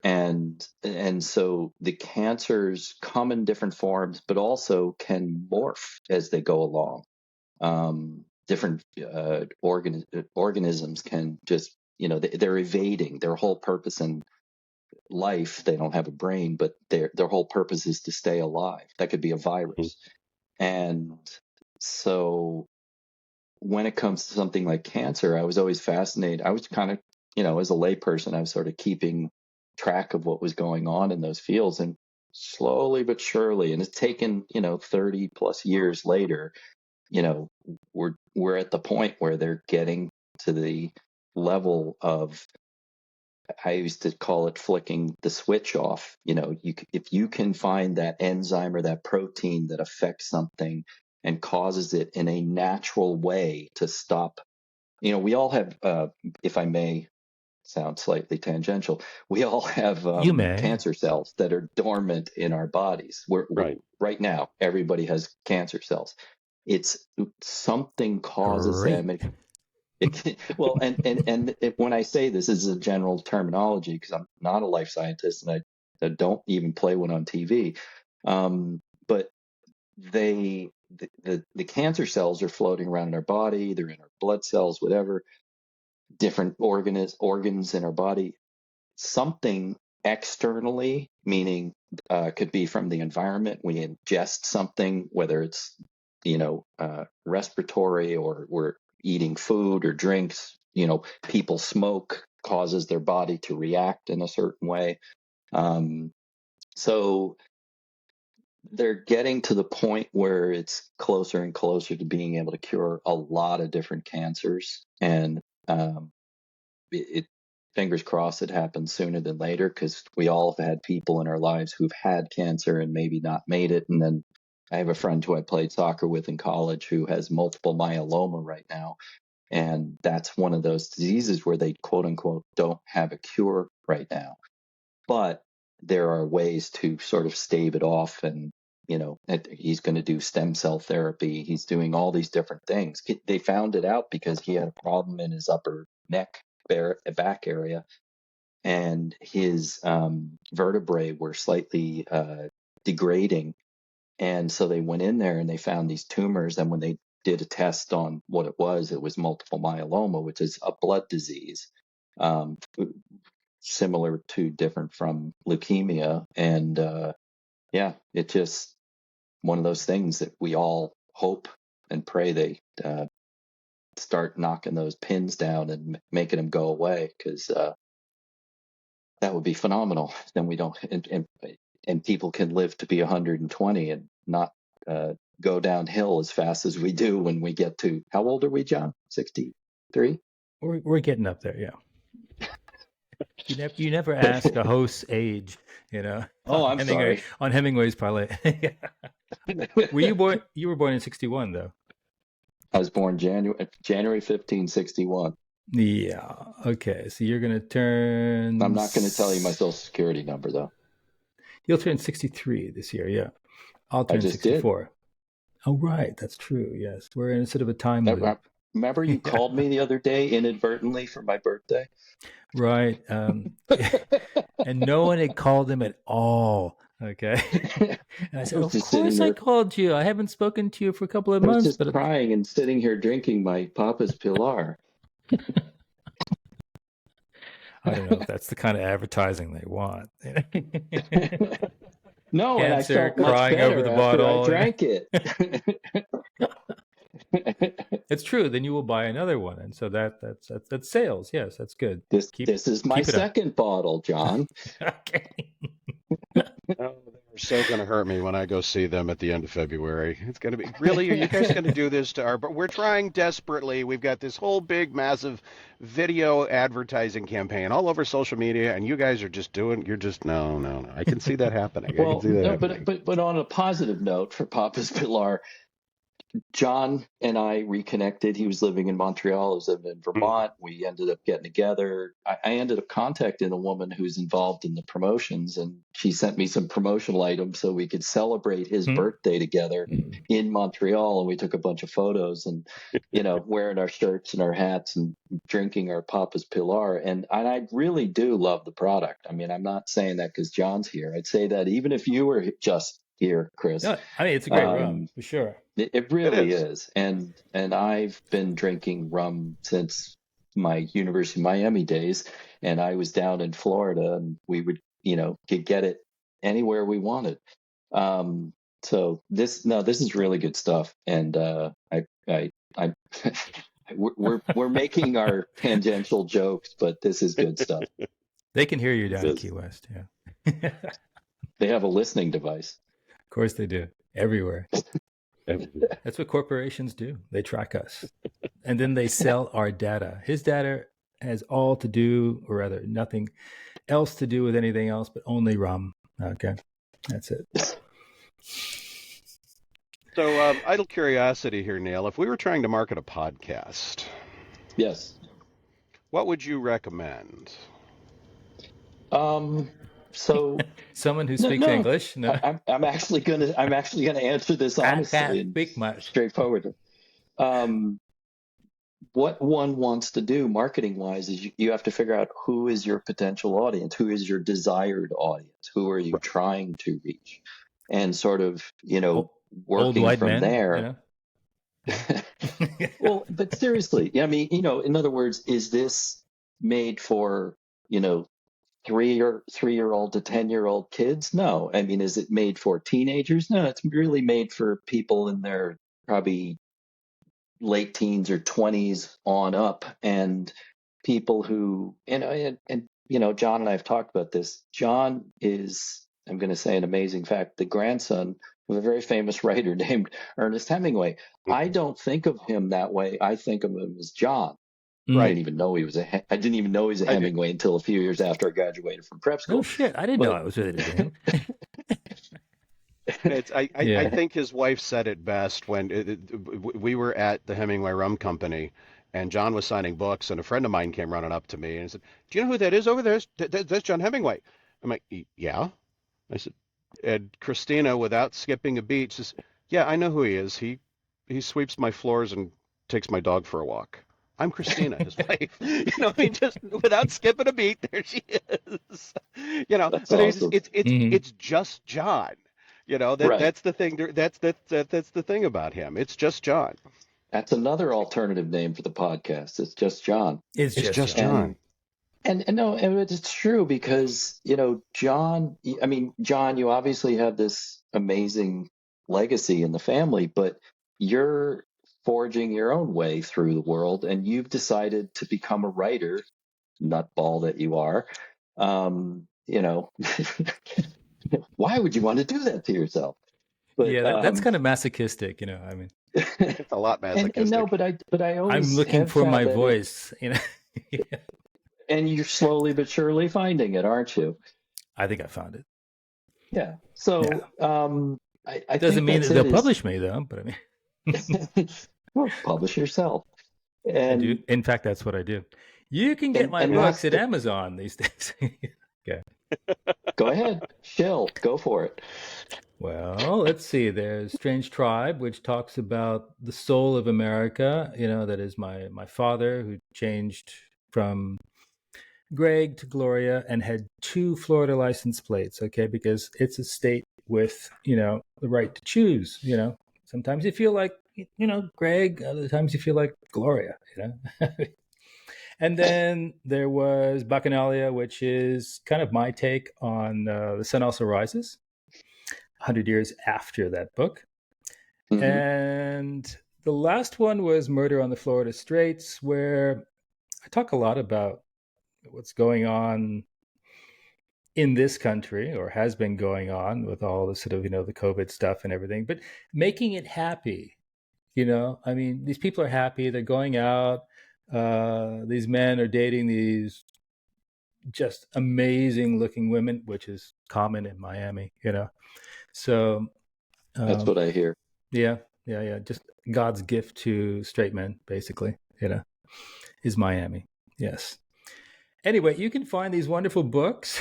And so the cancers come in different forms, but also can morph as they go along. Different organisms can just, they're evading their whole purpose in life. They don't have a brain, but their whole purpose is to stay alive. That could be a virus. And so when it comes to something like cancer, I was always fascinated. I was kind of, as a layperson, I was sort of keeping track of what was going on in those fields, and slowly but surely, and it's taken, 30 plus years later, we're at the point where they're getting to the level of, I used to call it flicking the switch off. If you can find that enzyme or that protein that affects something and causes it in a natural way to stop. We all have, if I may sound slightly tangential, we all have You may. cancer cells that are dormant in our bodies. Right now, everybody has cancer cells. It's something causes Great. them. Well, and when I say this is a general terminology, because I'm not a life scientist and I don't even play one on TV, but the cancer cells are floating around in our body. They're in our blood cells, whatever, different organs in our body. Something externally, meaning could be from the environment. We ingest something, whether it's respiratory, or we're eating food or drinks. People smoke, causes their body to react in a certain way. So they're getting to the point where it's closer and closer to being able to cure a lot of different cancers. And fingers crossed it happens sooner than later, because we all have had people in our lives who've had cancer and maybe not made it. And then I have a friend who I played soccer with in college who has multiple myeloma right now. And that's one of those diseases where they, quote unquote, don't have a cure right now. But there are ways to sort of stave it off. And, he's going to do stem cell therapy. He's doing all these different things. They found it out because he had a problem in his upper neck, back area, and his vertebrae were slightly degrading. And so they went in there and they found these tumors. And when they did a test on what it was multiple myeloma, which is a blood disease, similar to, different from leukemia. And it's just one of those things that we all hope and pray they start knocking those pins down and making them go away, because that would be phenomenal. Then we don't, and people can live to be 120 and not go downhill as fast as we do when we get to, how old are we, John? 63? We're getting up there, yeah. You never ask a host's age, Oh, I'm sorry. On Hemingway's parlay. Were you born? You were born in 61, though. I was born January 15, 61. Yeah. Okay. So you're gonna turn. I'm not going to tell you my social security number, though. You'll turn 63 this year. Yeah. I'll turn 64. Did. Oh, right. That's true. Yes. We're in sort of a time loop. Remember you called me the other day inadvertently for my birthday? Right. And no one had called him at all. Okay. And I said, of course I called you. I haven't spoken to you for a couple of months. I was just crying and sitting here drinking my Papa's Pilar. I don't know if that's the kind of advertising they want. No, Cancer, and I felt much crying better over the after bottle. I drank it. It's true. Then you will buy another one, and so that's sales. Yes, that's good. This is my second bottle, John. Okay. Oh, they're so going to hurt me when I go see them at the end of February. It's going to be, really, are you guys going to do this to our, but we're trying desperately. We've got this whole big, massive video advertising campaign all over social media, and you guys are just doing, no. I can see that happening. Well, but on a positive note for Papa's Pilar, John and I reconnected. He was living in Montreal. I was living in Vermont. We ended up getting together. I ended up contacting a woman who's involved in the promotions, and she sent me some promotional items so we could celebrate his birthday together in Montreal. And we took a bunch of photos and, wearing our shirts and our hats and drinking our Papa's Pilar. And I really do love the product. I mean, I'm not saying that because John's here. I'd say that even if you were just here, Chris. No, I mean, it's a great rum for sure. It really is. And I've been drinking rum since my University of Miami days. And I was down in Florida, and we would, could get it anywhere we wanted. So this is really good stuff. And we're making our tangential jokes, but this is good stuff. They can hear you down in Key West. Yeah. They have a listening device. Of course they do. Everywhere. That's what corporations do. They track us. And then they sell our data. His data has all to do, or rather nothing else to do with anything else, but only rum. Okay. That's it. So, idle curiosity here, Neil. If we were trying to market a podcast, yes, what would you recommend? So someone who speaks English. No, I'm actually gonna answer this honestly and straightforward. What one wants to do marketing wise is you have to figure out who is your potential audience, who is your desired audience, who are you trying to reach, and sort of working from men, there. Well, but seriously, I mean, in other words, is this made for 3-year-old to 10-year-old kids? No. I mean, is it made for teenagers? No, it's really made for people in their probably late teens or 20s on up, and people who, and John and I have talked about this. John is, I'm going to say an amazing fact, the grandson of a very famous writer named Ernest Hemingway. I don't think of him that way. I think of him as John. Right. I didn't even know he was a Hemingway until a few years after I graduated from prep school. Oh shit! I didn't know I was related to him. I think his wife said it best when we were at the Hemingway Rum Company, and John was signing books, and a friend of mine came running up to me and said, "Do you know who that is over there? That's John Hemingway." I'm like, "Yeah." I said, and Christina, without skipping a beat, says, "Yeah, I know who he is. He sweeps my floors and takes my dog for a walk. I'm Christina, his wife." Just without skipping a beat, there she is. That's but awesome. It's just John. Right. That's the thing. That's the thing about him. It's just John. That's another alternative name for the podcast. It's just John. It's just John. And no, and it's true because John. I mean, John, you obviously have this amazing legacy in the family, but you're forging your own way through the world, and you've decided to become a writer, nutball that you are. Why would you want to do that to yourself? But, yeah, that's kind of masochistic, I mean, it's a lot masochistic. but I always I'm looking for my voice, Yeah. And you're slowly but surely finding it, aren't you? I think I found it. Yeah. So, I doesn't mean that they'll publish me though, but I mean, well, publish yourself. And I do. In fact, that's what I do. You can get my books at Amazon these days. Okay. Go ahead. Go for it. Well, let's see. There's Strange Tribe, which talks about the soul of America. That is my father who changed from Greg to Gloria and had 2 Florida license plates. Okay, because it's a state with the right to choose. Sometimes you feel like Greg, other times you feel like Gloria. And then there was Bacchanalia, which is kind of my take on The Sun Also Rises, 100 years after that book. Mm-hmm. And the last one was Murder on the Florida Straits, where I talk a lot about what's going on in this country, or has been going on with all the sort of, the COVID stuff and everything, but making it happy. I mean, these people are happy. They're going out. These men are dating these just amazing looking women, which is common in Miami, So that's what I hear. Yeah. Yeah. Just God's gift to straight men, basically, is Miami. Yes. Anyway, you can find these wonderful books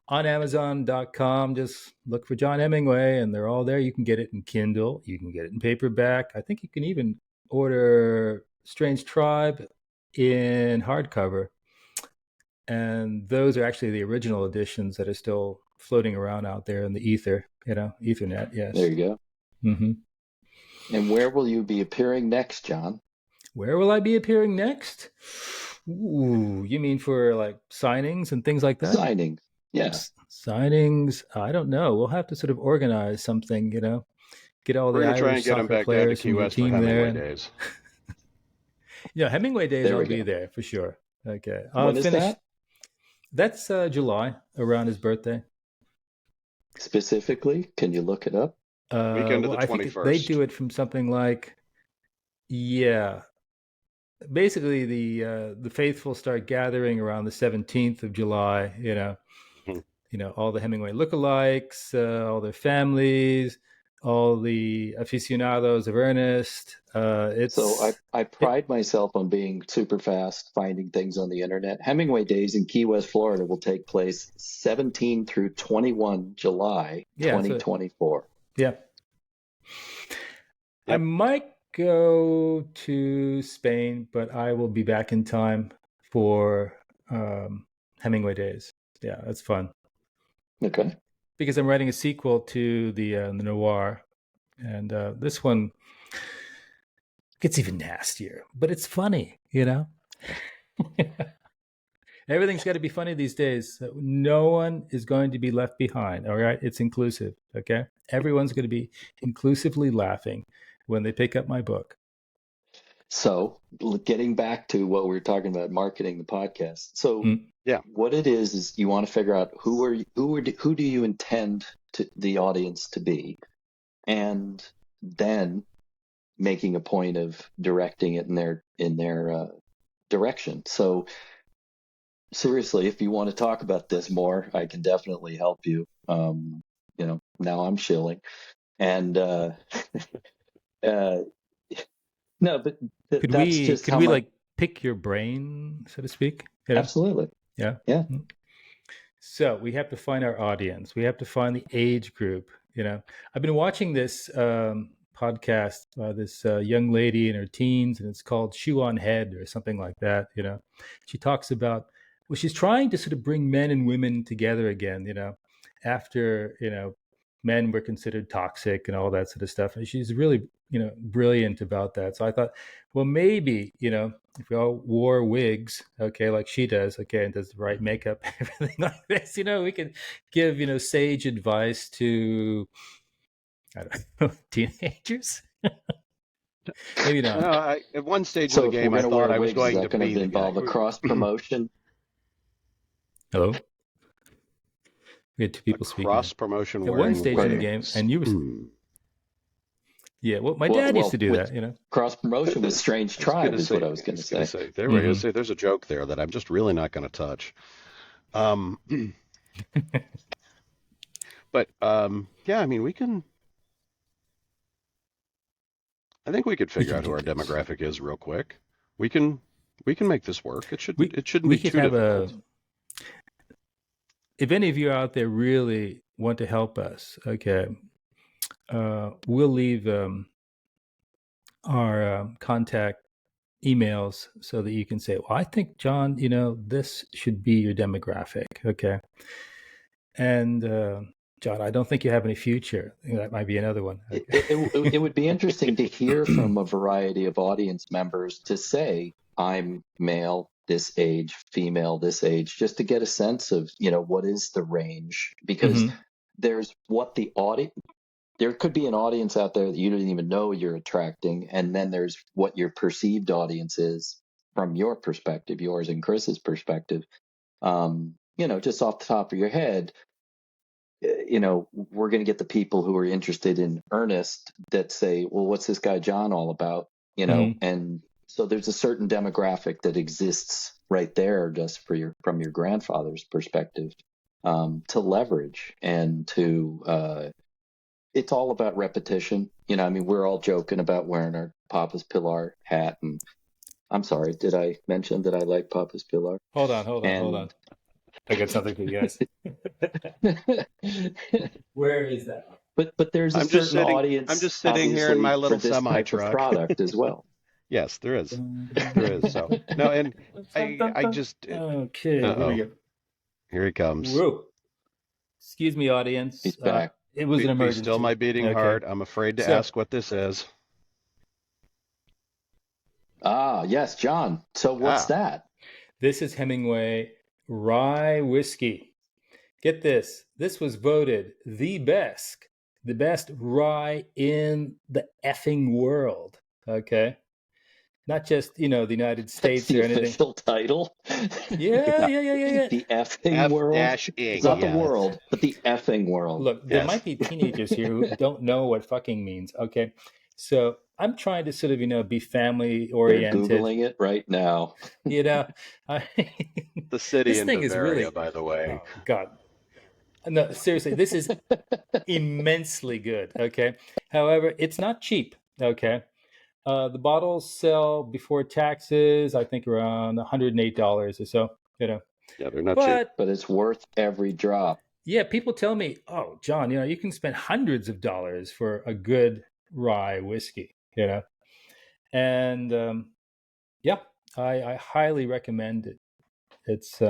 on Amazon.com. Just look for John Hemingway, and they're all there. You can get it in Kindle. You can get it in paperback. I think you can even order Strange Tribe in hardcover. And those are actually the original editions that are still floating around out there in the ether, Ethernet. Yes. There you go. Mm-hmm. And where will you be appearing next, John? Where will I be appearing next? Ooh, you mean for like signings and things like that? Signings. Yeah. Signings. I don't know. We'll have to sort of organize something, get all We're the going to try Irish and get them soccer back down to players Key from your West for team there. Hemingway Days. Hemingway Days, There I'll we be go. there for sure. Okay. When is that? That's July, around his birthday. Specifically, can you look it up? Weekend of the I think 21st. they do it from something like, basically the faithful start gathering around the 17th of July. All the Hemingway lookalikes, all their families, all the aficionados of Ernest. So I pride myself on being super fast finding things on the internet. Hemingway Days in Key West, Florida will take place 17 through 21 July 2024. Yep. I might go to Spain, but I will be back in time for Hemingway Days. Yeah, that's fun. Okay. Because I'm writing a sequel to the noir, and this one gets even nastier, but it's funny, Everything's got to be funny these days. No one is going to be left behind. All right, it's inclusive. Okay, everyone's going to be inclusively laughing when they pick up my book. So getting back to what we were talking about, marketing the podcast. So what it is you want to figure out who do you intend the audience to be, and then making a point of directing it in their direction. So seriously, if you want to talk about this more, I can definitely help you. Now I'm shilling, and no, but could that's we just could how we like pick your brain, so to speak? Absolutely. Yeah. So we have to find our audience. We have to find the age group. I've been watching this podcast by this young lady in her teens, and it's called Shoe on Head or something like that. She talks about, well, she's trying to sort of bring men and women together again. After men were considered toxic and all that sort of stuff, and she's really brilliant about that. So I thought, well, maybe if we all wore wigs, okay, like she does, okay, and does the right makeup, everything like this, we could give sage advice to, I don't know, teenagers. Maybe not. At one stage of the game, I thought I was going to be the involve guy. a cross promotion. Hello. We had two people speaking. Cross promotion at one stage in the game, and you were. Yeah, well, my dad used to do that. Cross promotion with Strange Tribe is what I was going to say. There's a joke there that I'm just really not going to touch. But yeah, I mean, we can. I think we could figure out who our demographic is real quick. We can make this work. It shouldn't be too difficult. If any of you out there really want to help us, okay, we'll leave our contact emails so that you can say, well, I think, John, this should be your demographic, okay? And John, I don't think you have any future. That might be another one. Okay. It would be interesting to hear from a variety of audience members to say, I'm male, this age, female, this age, just to get a sense of, what is the range? Because there's what the audience, there could be an audience out there that you didn't even know you're attracting. And then there's what your perceived audience is from your perspective, yours and Chris's perspective. Just off the top of your head, we're going to get the people who are interested in Ernest that say, well, what's this guy John all about? And so there's a certain demographic that exists right there just from your grandfather's perspective, to leverage and to it's all about repetition. I mean, we're all joking about wearing our Papa's Pilar hat, and I'm sorry, did I mention that I like Papa's Pilar? Hold on. And I got something for you guys. Where is that? but there's a I'm just certain sitting. I'm audience, just sitting here in my obviously, for little this semi type of truck. product as well. Yes, there is. There is. So no, and I just. Okay, here we Uh-oh. go. Here he comes. Whoa. Excuse me, audience. He's back. It was an Be still my emergency. beating Okay. heart. I'm afraid to So- ask what this is. Ah, yes, John. So what's that? This is Hemingway Rye Whiskey. Get this. This was voted the best rye in the effing world. Okay. Not just, the United That's States the or anything. official title. Yeah. The effing F world. dash It's ing. not the world, but the effing world. Look, there Yes. might be teenagers here who don't know what fucking means. Okay. So I'm trying to sort of, be family They're oriented. Googling it right now. I, The city this in thing Bavaria, is really, by the way. oh God. No, seriously, this is immensely good. Okay. However, it's not cheap. Okay. The bottles sell before taxes, I think around $108 or so, Yeah, they're not cheap. But it's worth every drop. Yeah, people tell me, oh, John, you can spend hundreds of dollars for a good rye whiskey, and yeah, I highly recommend it. It's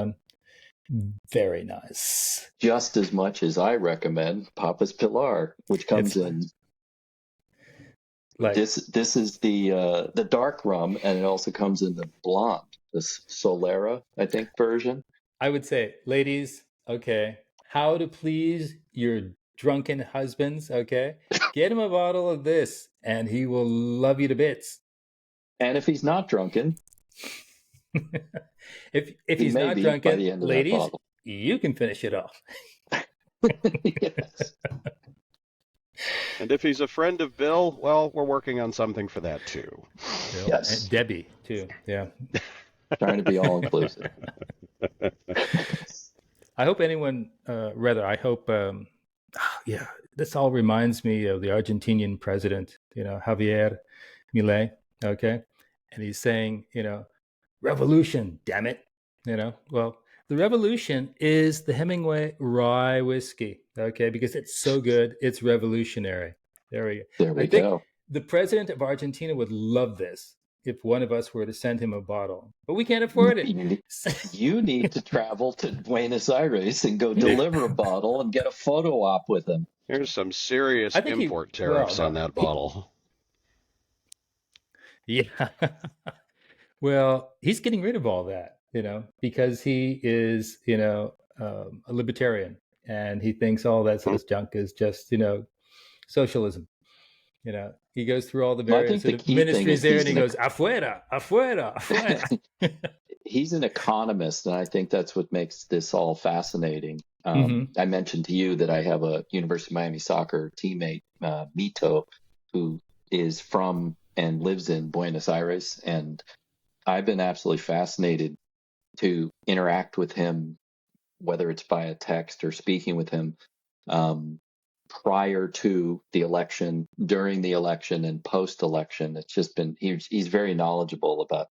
very nice. Just as much as I recommend Papa's Pilar, which comes in. Like This is the dark rum, and it also comes in the blonde, the Solera, I think, version. I would say, ladies, okay, how to please your drunken husbands, okay? Get him a bottle of this, and he will love you to bits. And if he's not drunken, if he he's may not be by drunken, the end of ladies, that bottle. you can finish it off. Yes. And if he's a friend of Bill, well, we're working on something for that too. Bill, Yes. and Debbie too. Yeah. Trying to be all inclusive. I hope anyone, I hope, yeah, this all reminds me of the Argentinian president, Javier Milei, okay? And he's saying, revolution, damn it. Well, the revolution is the Hemingway rye whiskey, okay? Because it's so good, it's revolutionary. There we go. There we I think go. the president of Argentina would love this if one of us were to send him a bottle, but we can't afford it. You need to travel to Buenos Aires and go deliver a bottle and get a photo op with him. There's some serious I think import tariffs on that bottle. Yeah. Well, he's getting rid of all that, because he is, a libertarian, and he thinks all that sort of junk is just, socialism. He goes through all the Well, I various think the sort of key thing ministries is there, he's and he goes, afuera, afuera, afuera. He's an economist, and I think that's what makes this all fascinating. Mhm. I mentioned to you that I have a University of Miami soccer teammate, Mito, who is from and lives in Buenos Aires, and I've been absolutely fascinated to interact with him, whether it's via text or speaking with him, prior to the election, during the election, and post-election. It's just been he's very knowledgeable about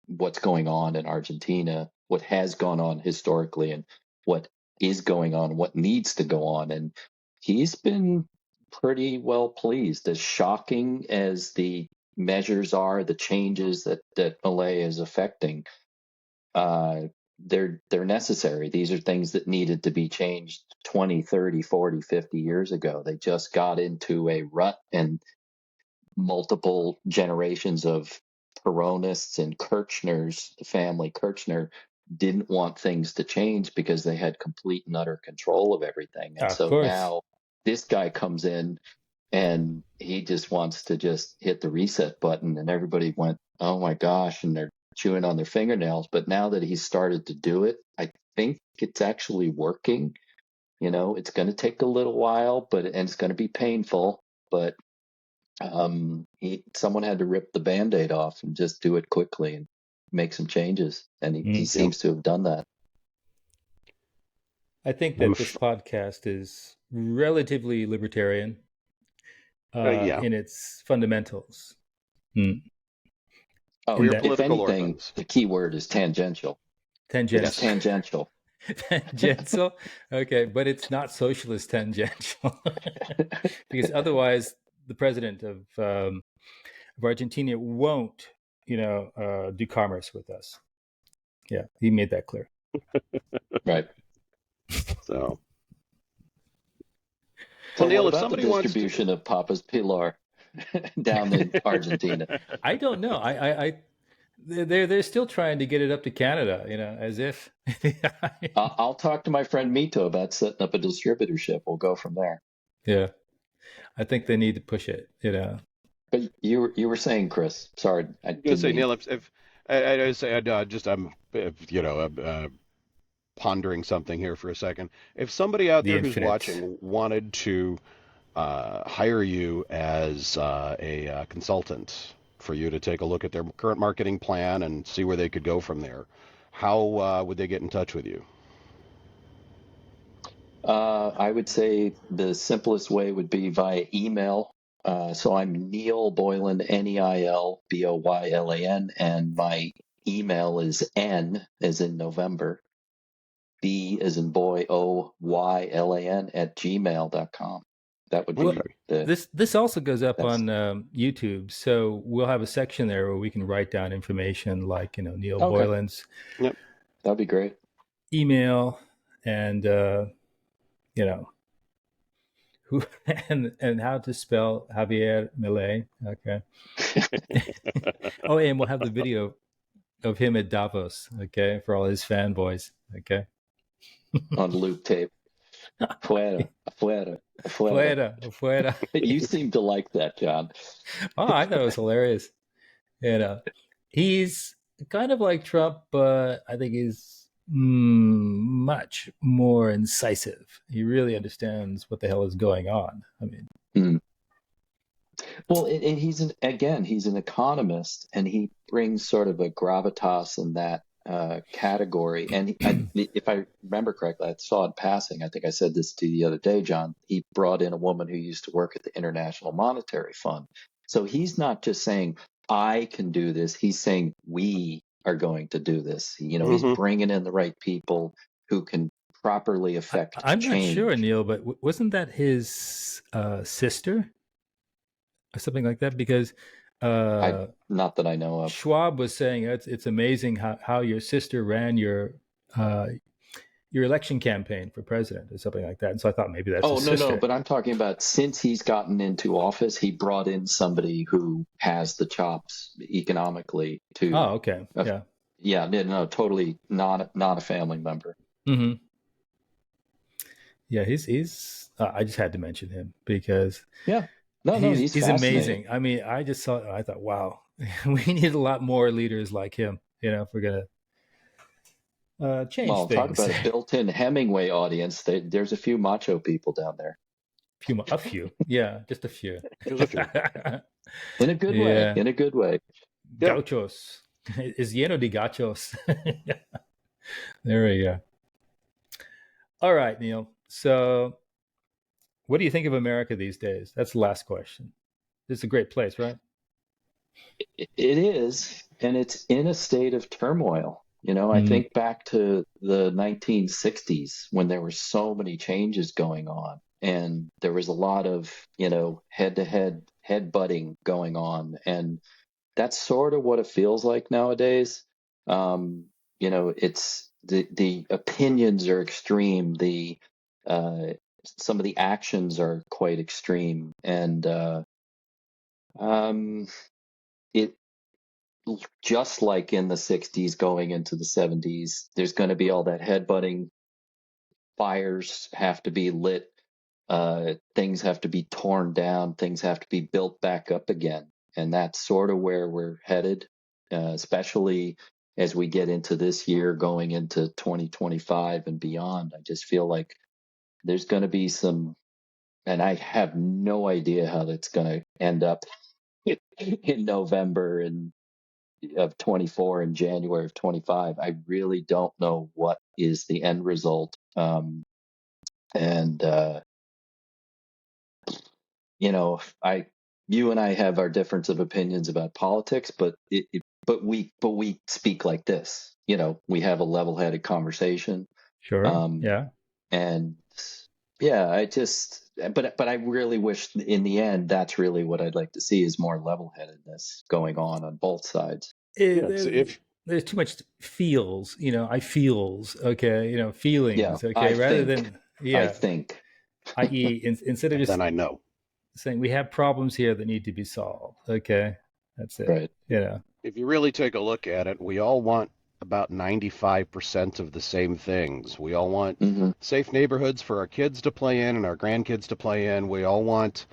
what's going on in Argentina, what has gone on historically, and what is going on, what needs to go on. And he's been pretty well pleased. As shocking as the measures are, the changes that Malay is affecting, they're necessary. These are things that needed to be changed 20, 30, 40, 50 years ago. They just got into a rut, and multiple generations of Peronists and Kirchner's, the family Kirchner, didn't want things to change because they had complete and utter control of everything. And Of so course. now this guy comes in and he just wants to just hit the reset button, and everybody went, oh my gosh, and they're chewing on their fingernails. But now that he's started to do it, I think it's actually working. It's going to take a little while, and it's going to be painful, but someone had to rip the Band-Aid off and just do it quickly and make some changes, and he seems to have done that. I think that this podcast is relatively libertarian Yeah. in its fundamentals. Mm. Oh, For In your that if political anything, organs. the key word is tangential. It's tangential, Yes. tangential. tangential, okay, but it's not socialist tangential, because otherwise the president of Argentina won't, do commerce with us. Yeah, he made that clear. Right. So, well, So what Neil, if about the somebody wants to, distribution of Papa's Pilar down in Argentina? I don't know. They're still trying to get it up to Canada, as if. I'll talk to my friend Mito about setting up a distributorship. We'll go from there. Yeah, I think they need to push it. But you were saying, Chris, sorry, I I'm going to didn't say, mean. Neil, if I say, I'm, pondering something here for a second. If somebody out The there who's infinite. watching wanted to hire you as a consultant for you to take a look at their current marketing plan and see where they could go from there, how would they get in touch with you? I would say the simplest way would be via email. So I'm Neil Boylan, NeilBoylan, and my email is N as in November, B as in boy, Oylan at gmail.com. That would be Okay. the This also goes up that's on YouTube, so we'll have a section there where we can write down information like Neil okay. Boylan's Yep. That'd be great. email and you know who and how to spell Javier Milei. Okay. Oh, and we'll have the video of him at Davos. Okay, for all his fanboys. Okay. On loop tape. Fuera, afuera, afuera. Fuera, fuera. You seem to like that, John. Oh, I thought it was hilarious. He's kind of like Trump, but I think he's much more incisive. He really understands what the hell is going on. I mean, Mm. Well, and he's an economist, and he brings sort of a gravitas in that category. And if I remember correctly, I saw in passing. I think I said this to you the other day, John. He brought in a woman who used to work at the International Monetary Fund. So he's not just saying I can do this. He's saying we are going to do this. He's Hmm. bringing in the right people who can properly affect I'm not sure, change. Neil, but wasn't that his sister or something like that? Because I uh, Not that I know of. Schwab was saying it's amazing how your sister ran uh, your election campaign for president or something like that. And so I thought maybe that's Oh, his no, sister. but I'm talking about since he's gotten into office, he brought in somebody who has the chops economically Oh, to, okay, uh, yeah. yeah, no, totally not a family member. Hmm. Yeah, he's. I just had to mention him because Yeah, no, he's he's he's fascinating. amazing. I mean, I thought, wow, we need a lot more leaders like him. If we're gonna change Well, talk things. about a built-in Hemingway audience. There's a few macho people down there A few, yeah, just a few. There's a few. in a good way, Yeah, in a good way. Yeah. gauchos. Es lleno de gachos. There we go. All right, Neil. So, what do you think of America these days? That's the last question. It's a great place, right? It is, and it's in a state of turmoil. I Mm. think back to the 1960s when there were so many changes going on, and there was a lot of, head-to-head head-butting going on, and that's sort of what it feels like nowadays. It's the opinions are extreme, the uh, some of the actions are quite extreme, and um, it just like in the 60s going into the 70s, there's going to be all that headbutting. Fires have to be lit. Things have to be torn down. Things have to be built back up again. And that's sort of where we're headed, especially as we get into this year, going into 2025 and beyond. I just feel like there's going to be some, and I have no idea how that's going to end up in November and of 24 and January of 25. I really don't know what is the end result. And you and I have our difference of opinions about politics, but we speak like this. We have a level-headed conversation. Sure. Yeah. And yeah, but I really wish in the end that's really what I'd like to see is more level-headedness going on both sides. There's too much feels, I feels, okay, feelings, okay, rather than I think, i.e., instead of just then I know saying we have problems here that need to be solved. Okay, that's it. Right. If you really take a look at it, we all want about 95% of the same things. We all want safe neighborhoods for our kids to play in and our grandkids to play in. We all want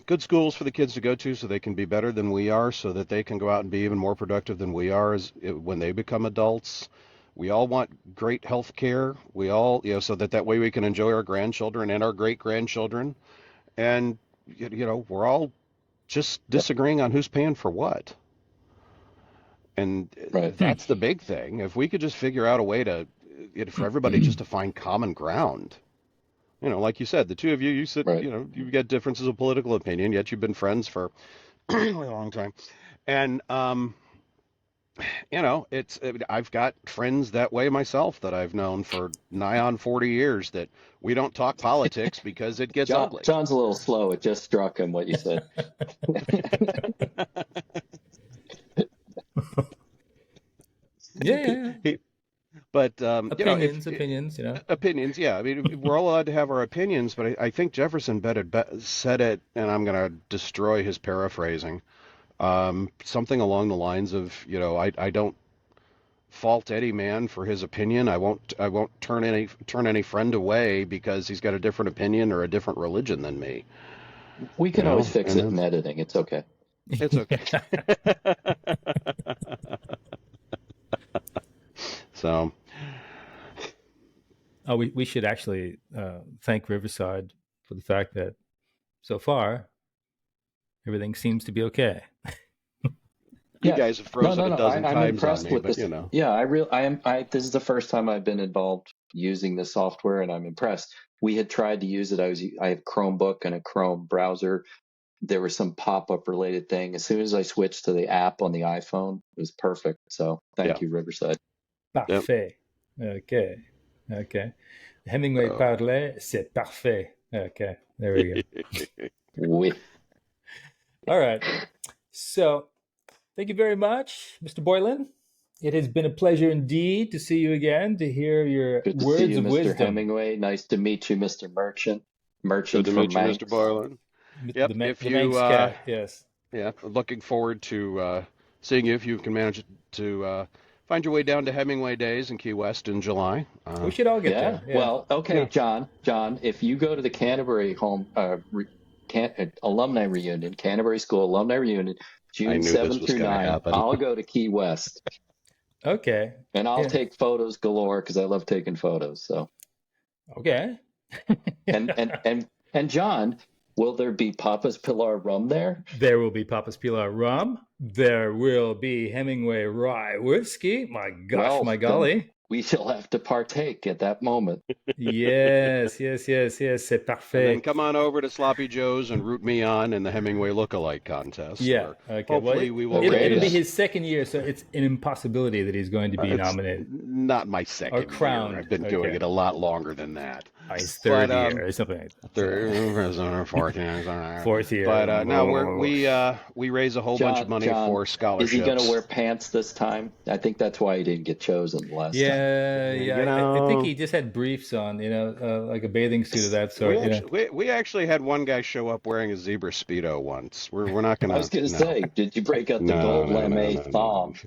good schools for the kids to go to so they can be better than we are, so that they can go out and be even more productive than we are when they become adults. We all want great health care. We all, so that way we can enjoy our grandchildren and our great-grandchildren. And, we're all just disagreeing on who's paying for what. And that's the big thing. If we could just figure out a way for everybody just to find common ground. Like you said, the two of you, you said, you've got differences of political opinion, yet you've been friends for a long time. And, I've got friends that way myself that I've known for nigh on 40 years that we don't talk politics because it gets ugly. John's a little slow. It just struck him what you said. Yeah. But opinions. Opinions. Yeah, I mean, we're all allowed to have our opinions, but I think Jefferson said it, and I'm going to destroy his paraphrasing. Something along the lines of, I don't fault any man for his opinion. I won't turn any friend away because he's got a different opinion or a different religion than me. We can always fix it in editing. It's okay. It's okay. So, we should actually thank Riverside for the fact that so far everything seems to be okay. You guys have frozen a dozen I'm times impressed on me, with but this. Yeah, this is the first time I've been involved using the software, and I'm impressed. We had tried to use it. I have Chromebook and a Chrome browser. There was some pop-up related thing. As soon as I switched to the app on the iPhone, it was perfect. So thank you, Riverside. Parfait. Okay. Hemingway parlait, c'est parfait. Okay, there we go. Oui. All right. So, thank you very much, Mr. Boylan. It has been a pleasure indeed to see you again, to hear your Good to words see you, of Mr. wisdom. Hemingway. Nice to meet you, Mr. Merchant. Good to meet you, Mr. Boylan. Yep. The Manx cat, yes. Yeah, looking forward to seeing you if you can manage to find your way down to Hemingway Days in Key West in July. We should all get there. Yeah. Well, okay, John, if you go to the Canterbury alumni reunion, Canterbury School alumni reunion, June 7th through 9th, I'll go to Key West. Okay. And I'll take photos galore because I love taking photos. So. Okay. and John, will there be Papa's Pilar rum there? There will be Papa's Pilar rum. There will be Hemingway rye whiskey. My gosh, my golly. We shall have to partake at that moment. Yes. C'est parfait. And then come on over to Sloppy Joe's and root me on in the Hemingway lookalike contest. Yeah. Okay. Hopefully we will. It'll be his second year, so it's an impossibility that he's going to be nominated. Not my second or crowned. year. I've been doing it a lot longer than that. His third year or something like that. Third, fourth year. Fourth year. But no, we raise a whole bunch of money for scholarships. Is he going to wear pants this time? I think that's why he didn't get chosen last time. Yeah. I think he just had briefs on, like a bathing suit of that sort. We actually had one guy show up wearing a zebra Speedo once. We're not going to. I was going to say, did you break out the gold lame thong?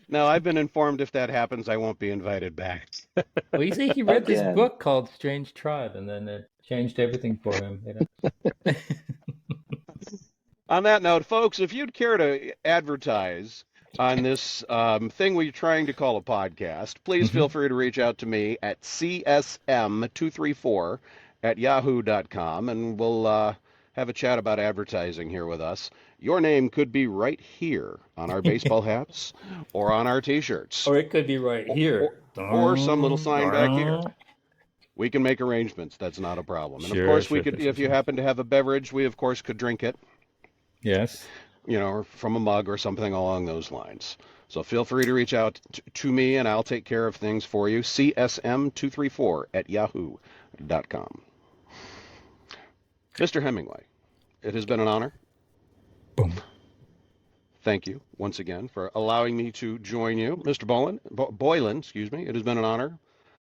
No, I've been informed if that happens, I won't be invited back. Well, you see, he read this book called Strange Tribe, and then it changed everything for him. On that note, folks, if you'd care to advertise on this thing we're trying to call a podcast, please feel free to reach out to me at csm234@yahoo.com, and we'll have a chat about advertising here with us. Your name could be right here on our baseball hats or on our T-shirts. Or it could be right here. Or some little sign back here. We can make arrangements. That's not a problem. And of Sure, course, we sure, could, sure, sure, if you sure. happen to have a beverage, we of course could drink it, Yes. or from a mug or something along those lines. So feel free to reach out to me and I'll take care of things for you. CSM234@yahoo.com. Mr. Hemingway, it has been an honor. Boom. Thank you once again for allowing me to join you. Mr. Boylan, excuse me, it has been an honor.